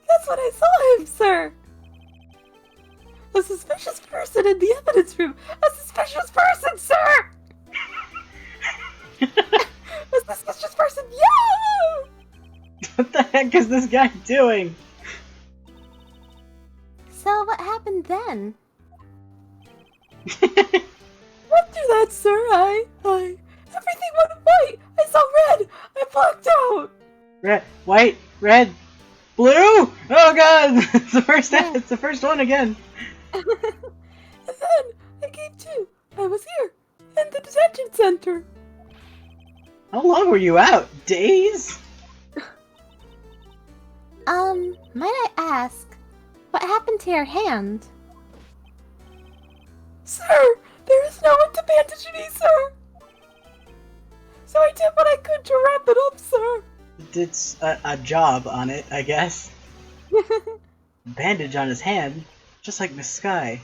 That's when I saw him, sir. A suspicious person in the evidence room. A suspicious person, sir. A suspicious person. Yeah. What the heck is this guy doing? So what happened then? After that, sir, everything went white. I saw red. I blacked out. Red, white, red, blue. Oh God! It's the first one again. And then I came to. I was here in the detention center. How long were you out? Days? Might I ask, what happened to your hand? Sir, there is no one to bandage me, sir. So I did what I could to wrap it up, sir. It's a job on it, I guess. Bandage on his hand, just like Miss Sky.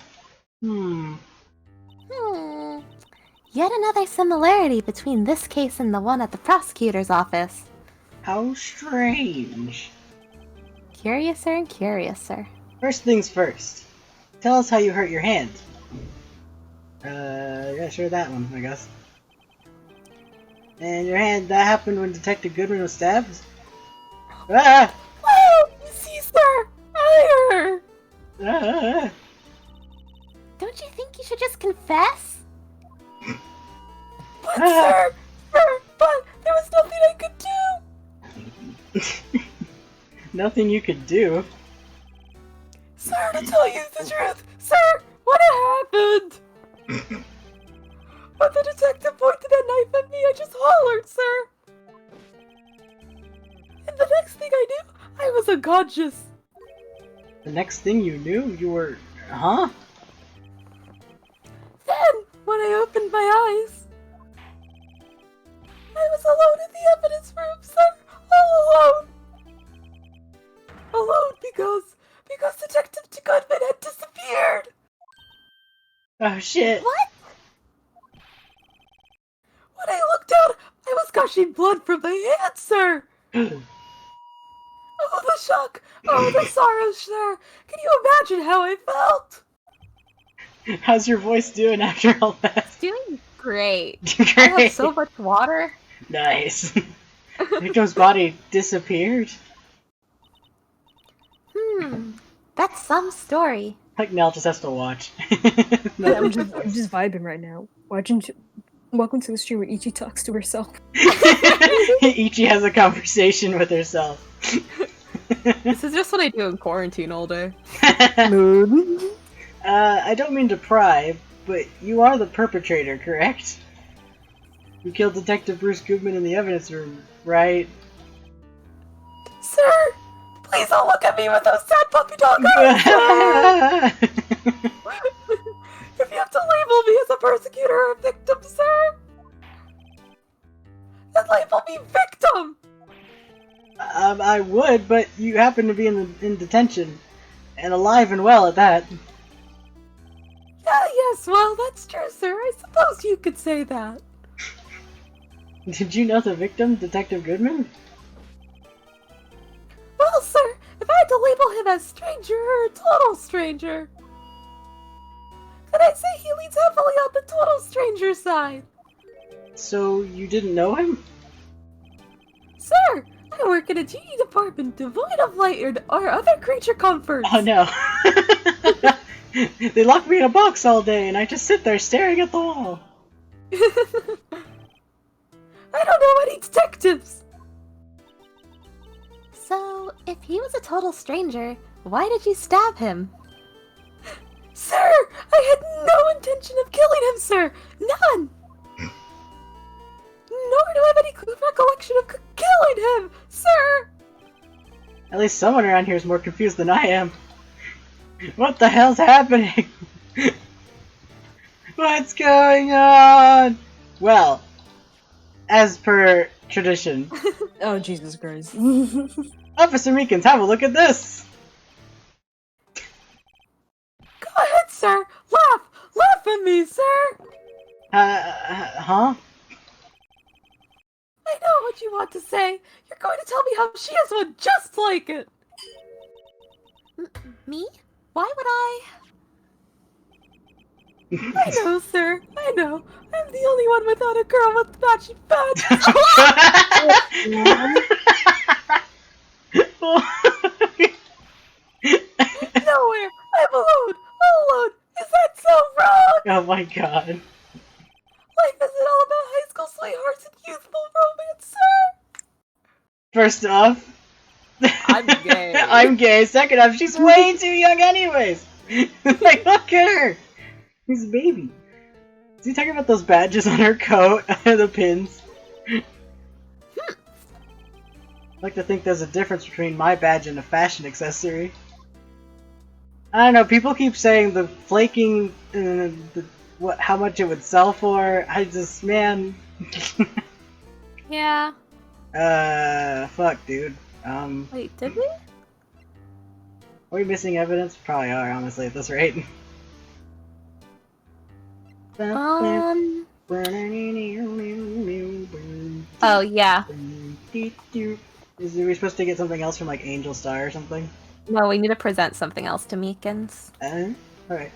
Yet another similarity between this case and the one at the prosecutor's office. How strange. Curiouser and curiouser. First things first. Tell us how you hurt your hand. Yeah, sure, that one, I guess. And your hand, that happened when Detective Goodman was stabbed? Ah! Oh, you see, sir, fire! Ah! Don't you think you should just confess? But sir, but there was nothing I could do. Nothing you could do. Sir, to tell you the truth, sir, what happened? When the detective pointed that knife at me, I just hollered, sir. And the next thing I knew, I was unconscious. The next thing you knew, you were... Huh? Then, when I opened my eyes, I was alone in the evidence room, sir. All alone. Alone because Detective Goodman had disappeared. Oh shit. What? When I looked out, I was gushing blood from my hand, sir. Oh, the shock. Oh, the sorrow, sir. Can you imagine how I felt? How's your voice doing after all that? Doing great. Great. I have so much water. Nice. Victim's body disappeared? That's some story. Like Nell just has to watch. Yeah, I'm just vibing right now. Welcome to the stream where Ichi talks to herself. Ichi has a conversation with herself. This is just what I do in quarantine all day. Mood. I don't mean to pry, but you are the perpetrator, correct? You killed Detective Bruce Goodman in the evidence room, right? Sir, please don't look at me with those sad puppy dog eyes, sir. If you have to label me as a persecutor or a victim, sir, then label me victim. I would, but you happen to be in detention, and alive and well at that. Yes, well, that's true, sir. I suppose you could say that. Did you know the victim, Detective Goodman? Well, sir, if I had to label him as stranger or a total stranger, then I'd say he leans heavily on the total stranger side. So you didn't know him? Sir, I I work in a genie department devoid of light or other creature comforts. Oh no. They lock me in a box all day and I just sit there staring at the wall. I don't know any detectives. So, if he was a total stranger, why did you stab him? Sir, I had no intention of killing him, sir. None. Nor do I have any recollection of killing him, sir. At least someone around here is more confused than I am. What the hell's happening? What's going on? Well, as per tradition, Oh, Jesus Christ. Officer Meekins, have a look at this! Go ahead, sir. Laugh at me, sir. Huh? I know what you want to say. You're going to tell me how she has one just like it. Me? Why would I? I know, sir. I know. I'm the only one without a girl with matching Nowhere. I'm alone. All alone. Is that so wrong? Oh my god. Life isn't all about high school sweethearts and youthful romance, sir. First off, I'm gay. I'm gay. Second off, she's way too young anyways. Like, look at her. She's a baby. Is he talking about those badges on her coat? The pins? I like to think there's a difference between my badge and a fashion accessory. I don't know, people keep saying the flaking, how much it would sell for. I just, man. Yeah. Fuck, dude. Wait, did we? Are we missing evidence? Probably are, honestly, at this rate. Oh, yeah. Are we supposed to get something else from, like, Angel Star or something? No, we need to present something else to Meekins. Alright.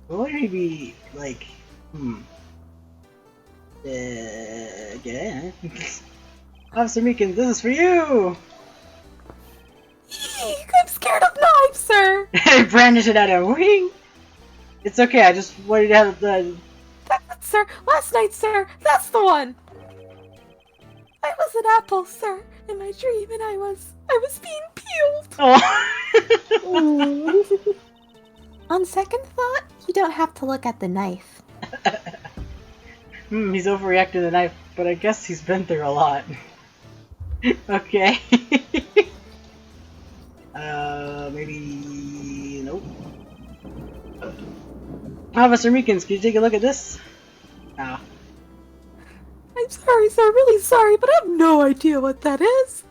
What would he be, like, yeah. Officer Meekins, this is for you! Eek, I'm scared of knives, sir! Brandish it at him. Wing! It's okay, I just wanted to have the... Sir, last night, sir, that's the one! I was an apple, sir, in my dream, and I was being peeled! Oh. On second thought, you don't have to look at the knife. He's overreacting to the knife, but I guess he's been through a lot. Okay. Maybe... Nope. Officer Meekins, can you take a look at this? Ah. I'm sorry, sir, really sorry, but I have no idea what that is.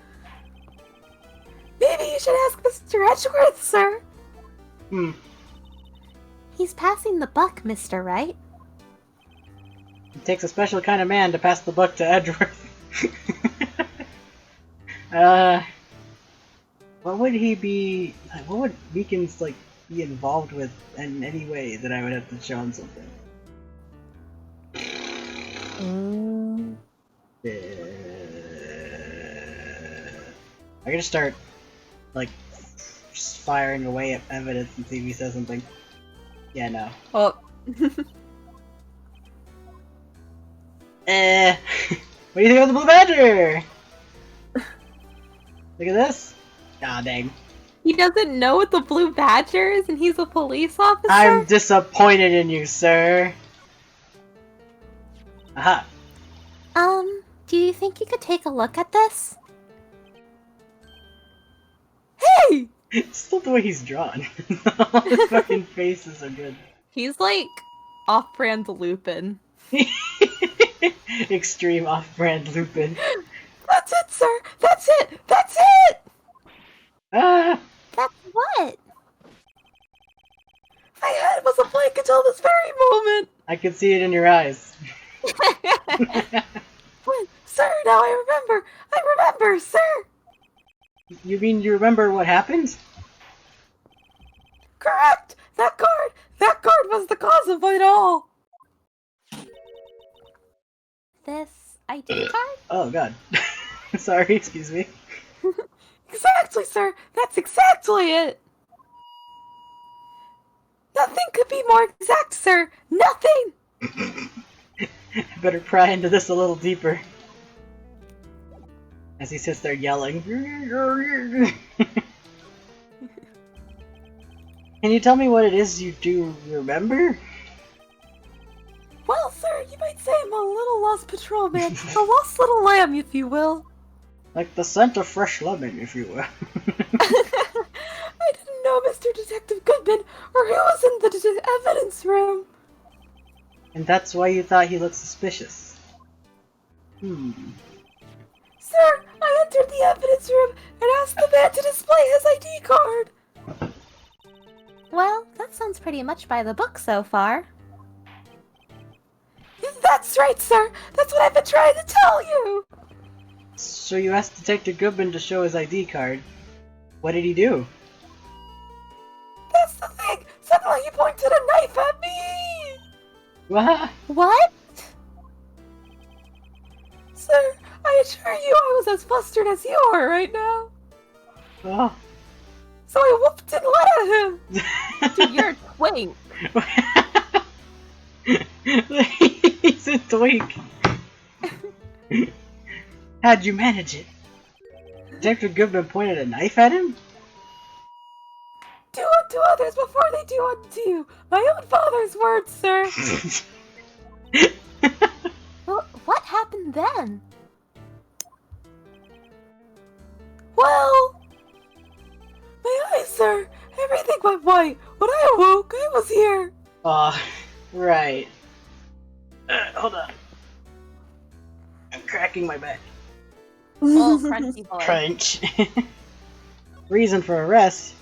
Maybe you should ask Mr. Edgeworth, sir. He's passing the buck, Mr. Right? It takes a special kind of man to pass the buck to Edgeworth. What would he be... What would Meekins, like, be involved with in any way that I would have to show him something? I gotta start, like, just firing away at evidence and see if he says something. Yeah, no. Well, What do you think of the Blue Badger? Look at this. Aw, dang. he doesn't know what the blue badger is, and he's a police officer? I'm disappointed in you, sir. Aha. Do you think you could take a look at this? Hey! Still the way he's drawn. All his fucking faces are good. He's like off-brand Lupin. Extreme off-brand Lupin. That's it, sir! That's it! That's it! Ah! That's what? My head was a blank until this very moment! I can see it in your eyes. When, sir, now I remember! I remember, sir! You mean you remember what happened? Correct! That guard was the cause of it all! this ID card? Oh god. Sorry, excuse me. Exactly, sir! That's exactly it! Nothing could be more exact, sir! Nothing! I better pry into this a little deeper. As he sits there yelling. Can you tell me what it is you do remember? Well, sir, you might say I'm a little lost patrolman. A lost little lamb, if you will. Like the scent of fresh lemon, if you will. I didn't know Mr. Detective Goodman or who was in the evidence room. And that's why you thought he looked suspicious. Sir, I entered the evidence room and asked the man to display his ID card. Well, that sounds pretty much by the book so far. That's right, sir. That's what I've been trying to tell you. So you asked Detective Goodman to show his ID card. What did he do? That's the thing. Suddenly he pointed a knife at me. What? What? Sir, I assure you I was as flustered as you are right now. Oh. So I whooped and let him. Dude, you're a twink. He's a twink. How'd you manage it? Detective Goodman pointed a knife at him? Do unto others before they do unto you. My own father's words, sir. Well, what happened then? Well, my eyes, sir. Everything went white. When I awoke, I was here. Oh, right. Hold on. I'm cracking my back. Oh, crunchy boy. Crunch. Reason for arrest?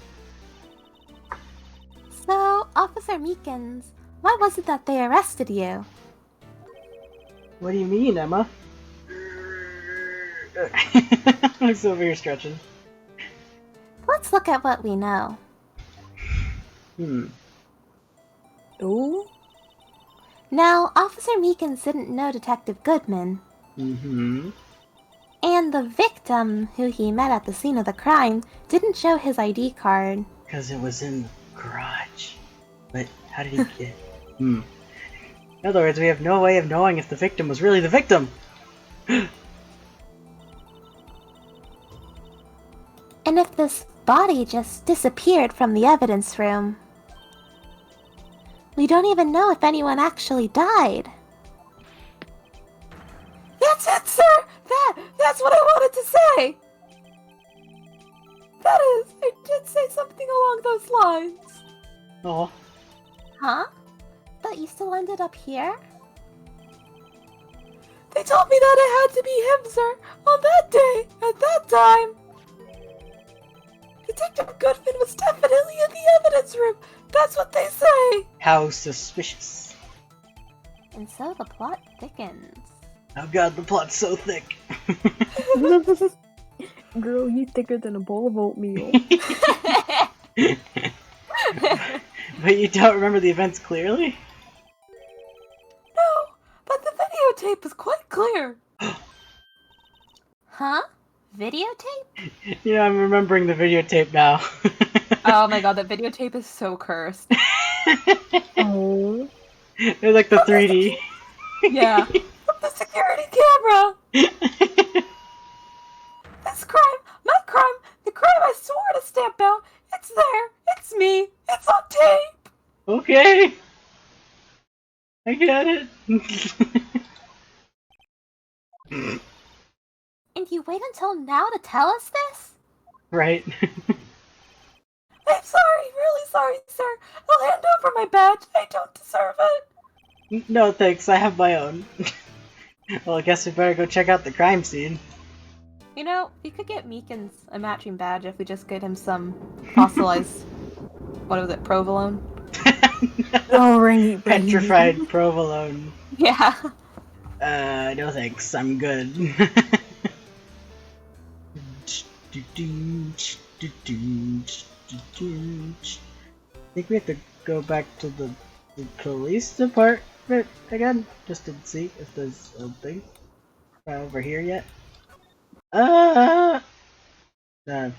So, Officer Meekins, why was it that they arrested you? What do you mean, Emma? I'm still over here stretching. Let's look at what we know. Ooh? Now, Officer Meekins didn't know Detective Goodman. Mm-hmm. And the victim, who he met at the scene of the crime, didn't show his ID card. Because it was in the garage. But how did he get... In other words, we have no way of knowing if the victim was really the victim! And if this body just disappeared from the evidence room, we don't even know if anyone actually died. That's it, sir. That's what I wanted to say. That is, I did say something along those lines. Oh. Huh? But you still ended up here? They told me that it had to be him, sir, on that day, at that time. Detective Goodman was definitely in the evidence room. That's what they say. How suspicious. And so the plot thickens. Oh god, the plot's so thick. Girl, you thicker than a bowl of oatmeal. But you don't remember the events clearly? No, but the videotape is quite clear. Huh? Videotape? Yeah, I'm remembering the videotape now. Oh my god, that videotape is so cursed. Oh. They're like the 3D. Yeah. From the security camera. This crime, my crime, the crime I swore to stamp out, it's there. It's me. It's on tape. Okay. I get it. And you wait until now to tell us this? Right. I'm sorry, really sorry, sir. I'll hand over my badge. I don't deserve it. No thanks, I have my own. Well, I guess we better go check out the crime scene. You know, we could get Meekins a matching badge if we just get him some fossilized, what was it, provolone? Oh, right. Petrified provolone. Yeah. No thanks, I'm good. I think we have to go back to the police department. But again, just to see if there's a thing over here yet. No. Can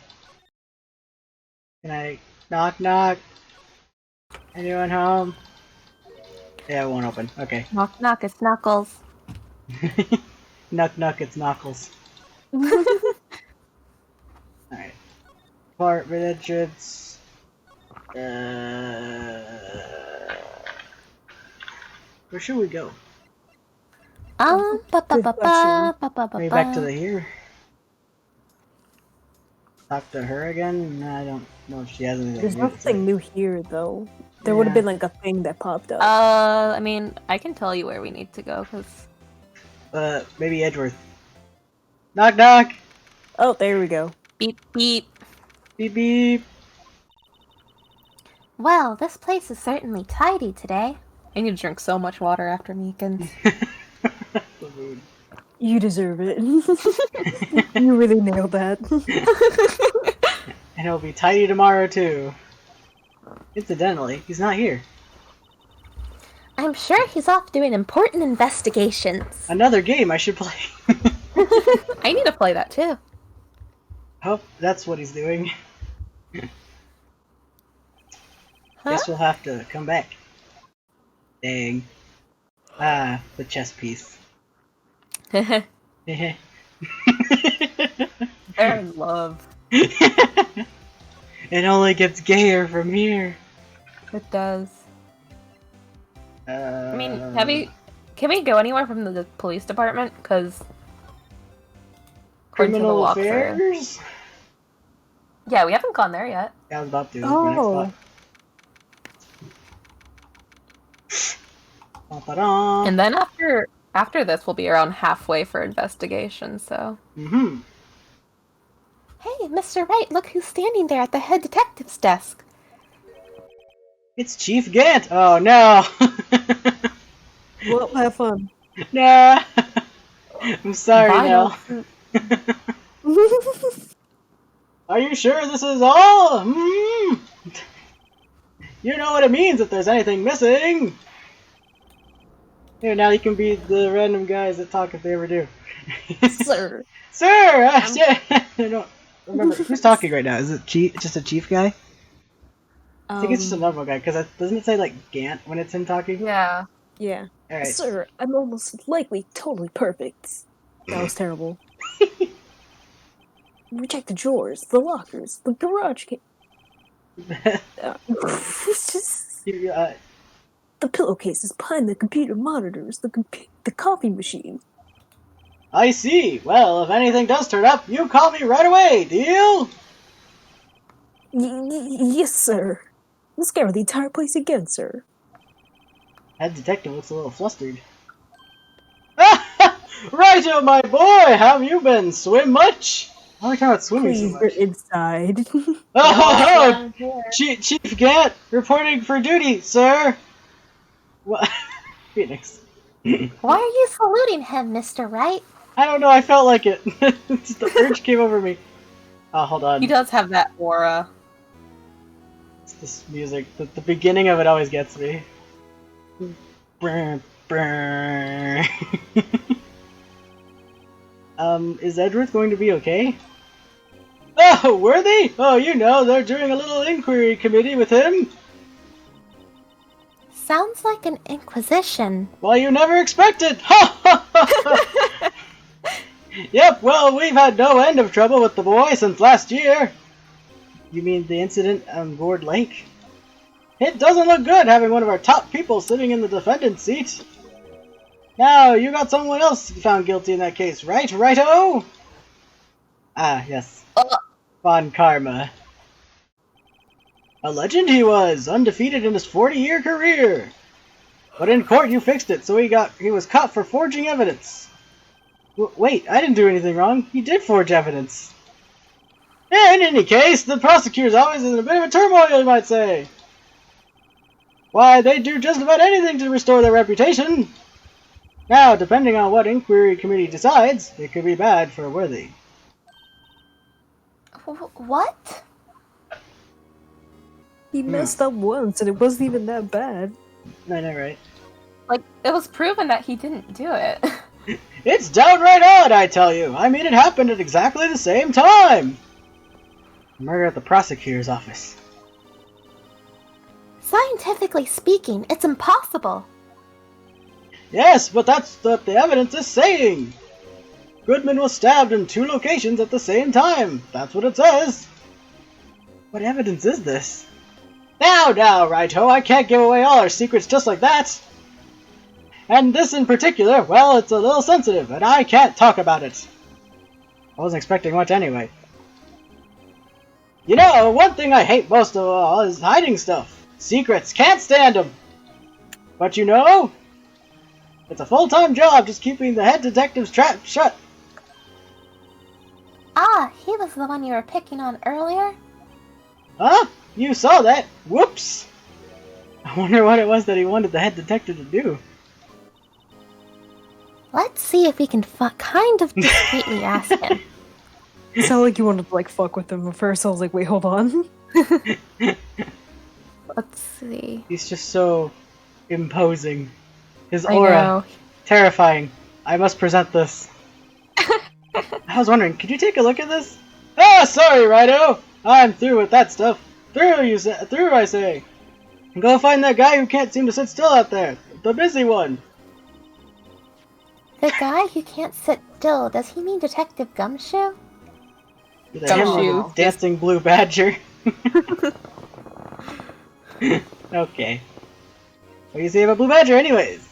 I knock knock? Anyone home? Yeah, it won't open. Okay. Knock knock, it's Knuckles. Knock knock, it's Knuckles. Alright. Apartment entrance. Where should we go? Ba ba ba ba question. ba ba ba Maybe back to the here? Talk to her again? No, I don't know if she has anything There's new to say. nothing new here, though. There would have Yeah. been like a thing that popped up. I mean, I can tell you where we need to go, because... Maybe Edgeworth. Knock knock! Oh, there we go. Beep, beep. Beep beep! Well, this place is certainly tidy today. I need to drink so much water after Meekins. The mood. You deserve it. You really nailed that. And it'll be tidy tomorrow too. Incidentally, he's not here. I'm sure he's off doing important investigations. Another game I should play. I need to play that too. Hope that's what he's doing. Huh? Guess we'll have to come back. Dang. Ah, the chess piece. They're in love. It only gets gayer from here. It does. I I mean, can we go anywhere from the police department? Because criminal affairs? Yeah, we haven't gone there yet. Yeah, I was about to. That was my Oh. next spot. Ba-ba-da. And then after this, we'll be around halfway for investigation. So Mm-hmm. Hey, Mr. Wright, look who's standing there at the head detective's desk. It's Chief Gant. Oh no. Well, have fun. Nah. I'm sorry, Bye, Nell. Nelson. Are you sure this is all? Mm. You know what it means if there's anything missing. Here, now you can be the random guys that talk if they ever do. Sir. Sir! I don't remember. Who's talking right now? Is it just a chief guy? I think it's just a normal guy, because doesn't it say, like, Gant when it's him talking? Yeah. Yeah. Alright. Sir, I'm almost likely totally perfect. That was terrible. Reject the drawers, the lockers, the garage it's just the pillowcases behind the computer monitors, the coffee machine. I see. Well, if anything does turn up, you call me right away, deal? Yes, sir. We'll scour the entire place again, sir. Head detective looks a little flustered. Righto, my boy! Have you been? Swim much? Why are we talking about swimming Please, so we're much? inside. Oh, Chief Gant, reporting for duty, sir! What? Phoenix. Why are you saluting him, Mr. Wright? I don't know, I felt like it. Just the urge came over me. Oh, hold on. He does have that aura. It's this music. The beginning of it always gets me. Brr, brr. Is Edgeworth going to be okay? Oh, Worthy? Oh, you know, they're doing a little inquiry committee with him. Sounds like an inquisition. Well, you never expected. Ha ha ha! Yep, well, we've had no end of trouble with the boy since last year. You mean the incident on Gourd Lake? It doesn't look good having one of our top people sitting in the defendant's seat. Now, you got someone else found guilty in that case, right? Righto? Ah, yes. Von Karma. A legend he was, undefeated in his 40-year career. But in court you fixed it, so he was caught for forging evidence. Wait, I didn't do anything wrong. He did forge evidence. Yeah, in any case, the prosecutor's always in a bit of a turmoil, you might say. Why, they do just about anything to restore their reputation. Now, depending on what inquiry committee decides, it could be bad for Worthy. What? He messed up once, and it wasn't even that bad. I know, right? Like, it was proven that he didn't do it. It's downright odd, I tell you. I mean, it happened at exactly the same time. Murder at the prosecutor's office. Scientifically speaking, it's impossible. Yes, but that's what the evidence is saying. Goodman was stabbed in 2 locations at the same time. That's what it says. What evidence is this? Now, Righto, I can't give away all our secrets just like that. And this in particular, well, it's a little sensitive, and I can't talk about it. I wasn't expecting much anyway. You know, one thing I hate most of all is hiding stuff. Secrets, can't stand them. But you know, it's a full-time job just keeping the head detective's trap shut. Ah, he was the one you were picking on earlier? Huh? You saw that? Whoops! I wonder what it was that he wanted the head detective to do. Let's see if we can kind of discreetly ask him. It sounded like you wanted to, like, fuck with him at first. I was like, wait, hold on. Let's see. He's just so imposing. His I aura. know. Terrifying. I must present this. I was wondering, could you take a look at this? Ah, sorry, Righto! I'm through with that stuff. Through, I say. Go find that guy who can't seem to sit still out there. The busy one. The guy who can't sit still, does he mean Detective Gumshoe? Gumshoe. Dancing blue badger. Okay. What do you say about blue badger anyways?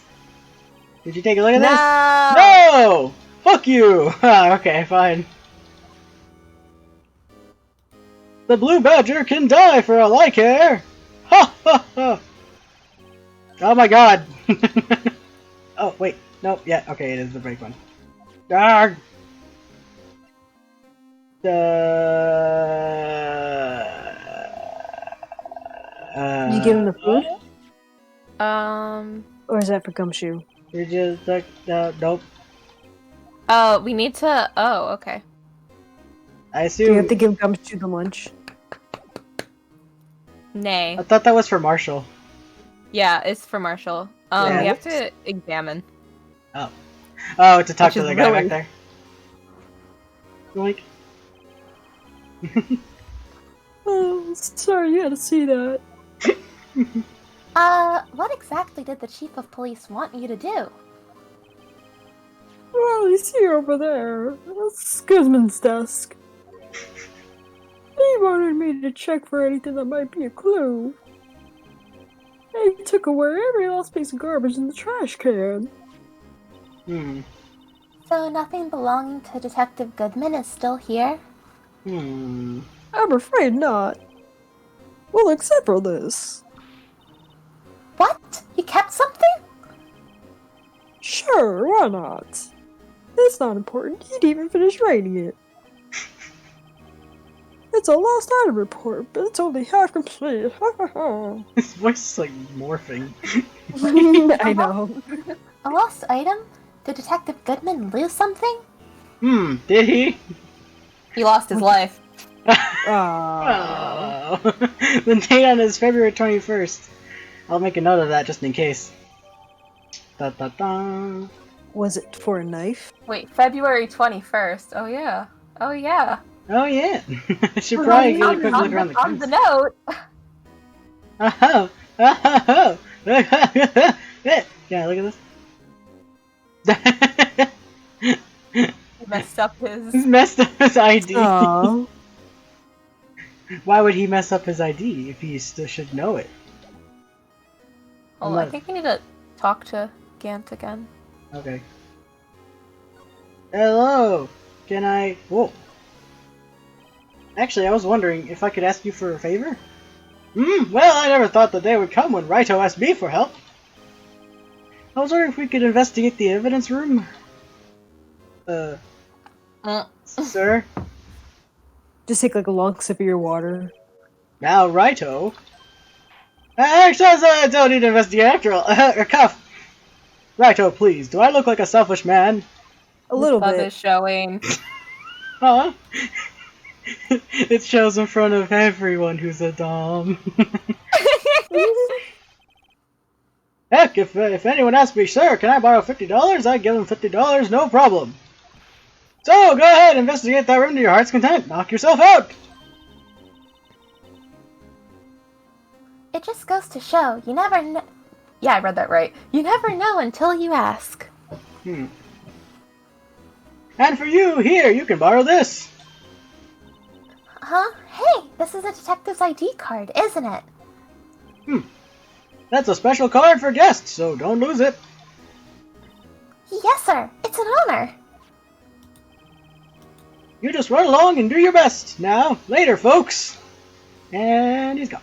Did you take a look at this? No! Fuck you! Okay, fine. The blue badger can die for all I care! Ha ha ha! Oh my god! Oh, wait. Nope, yeah, okay, it is the break one. Arrgh! You give him the food? Or is that for Gumshoe? You're just like, nope. Oh, we need to. Oh, okay. I Do you assume. have to give Gumshoe the lunch? Nay. I thought that was for Marshall. Yeah, it's for Marshall. Yeah. We have to examine. Oh, to talk Which to is the guy really- back there. Like, Oh, sorry you had to see that. What exactly did the chief of police want you to do? Well, you see over there. That's Guzman's desk. He wanted me to check for anything that might be a clue. He took away every last piece of garbage in the trash can. So nothing belonging to Detective Goodman is still here? I'm afraid not. Well, except for this. What? You kept something? Sure, why not? It's not important. You didn't even finish writing it. It's a lost item report, but it's only half complete. his voice is like morphing. I know. A lost item? Did Detective Goodman lose something? Did he? He lost his life. Ah. Oh. The date on is February 21st. I'll make a note of that just in case. Da da da. Was it for a knife? Wait, February 21st. Oh, yeah. Oh, yeah. Oh yeah. I should probably get a quick look around the on the corner. note. Oh. Oh. Yeah, look at this. He messed up He's his. messed up his ID. Oh. Why would he mess up his ID if he still should know it? Oh, I think we need to talk to Gant again. Okay. Hello! Can I... Whoa. Actually, I was wondering if I could ask you for a favor? Well, I never thought the day would come when Righto asked me for help. I was wondering if we could investigate the evidence room. Sir? Just take like a long sip of your water. Now, Righto. Actually, I don't need to investigate after all. Cuff! Righto, please, do I look like a selfish man? A little Blood bit. is showing. Huh? It shows in front of everyone who's a dom. Heck, if anyone asks me, sir, can I borrow $50? I give them $50, no problem. So, go ahead, investigate that room to your heart's content. Knock yourself out! It just goes to show, you never know. Yeah, I read that right. You never know until you ask. And for you, here, you can borrow this. Huh? Hey, this is a detective's ID card, isn't it? That's a special card for guests, so don't lose it. Yes, sir. It's an honor. You just run along and do your best. Now, later, folks. And he's gone.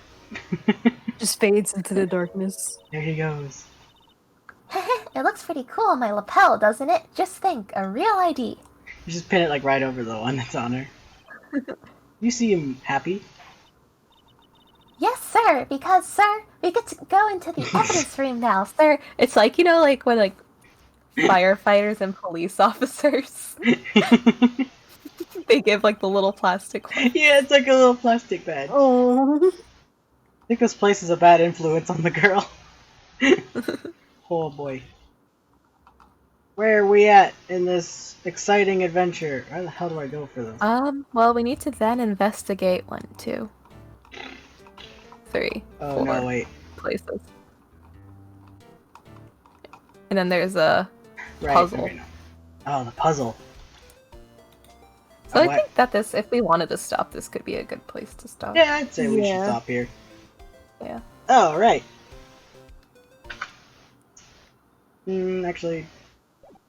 Just fades into the darkness. There he goes. It looks pretty cool on my lapel, doesn't it? Just think, a real ID. You just pin it like right over the one that's on her. You seem happy. Yes, sir, because, sir, we get to go into the evidence room now, sir. It's like, you know, like when like firefighters and police officers they give like the little plastic one. Yeah, it's like a little plastic bag. Oh. I think this place is a bad influence on the girl. Oh boy. Where are we at in this exciting adventure? Where the hell do I go for this? Well, we need to then investigate 1, 2, 3, Oh 4 no, wait. places. And then there's a Right, puzzle. okay, no. Oh, the puzzle. So Oh, I what? think that this, if we wanted to stop, this could be a good place to stop. Yeah, I'd say we should Yeah. stop here. Yeah. Oh, right. Actually,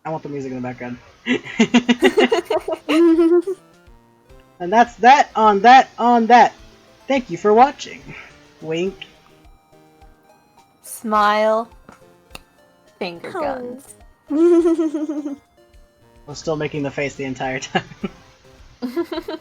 I want the music in the background. And that's that on that on that. Thank you for watching. Wink. Smile. Finger Oh. guns. I'm still making the face the entire time.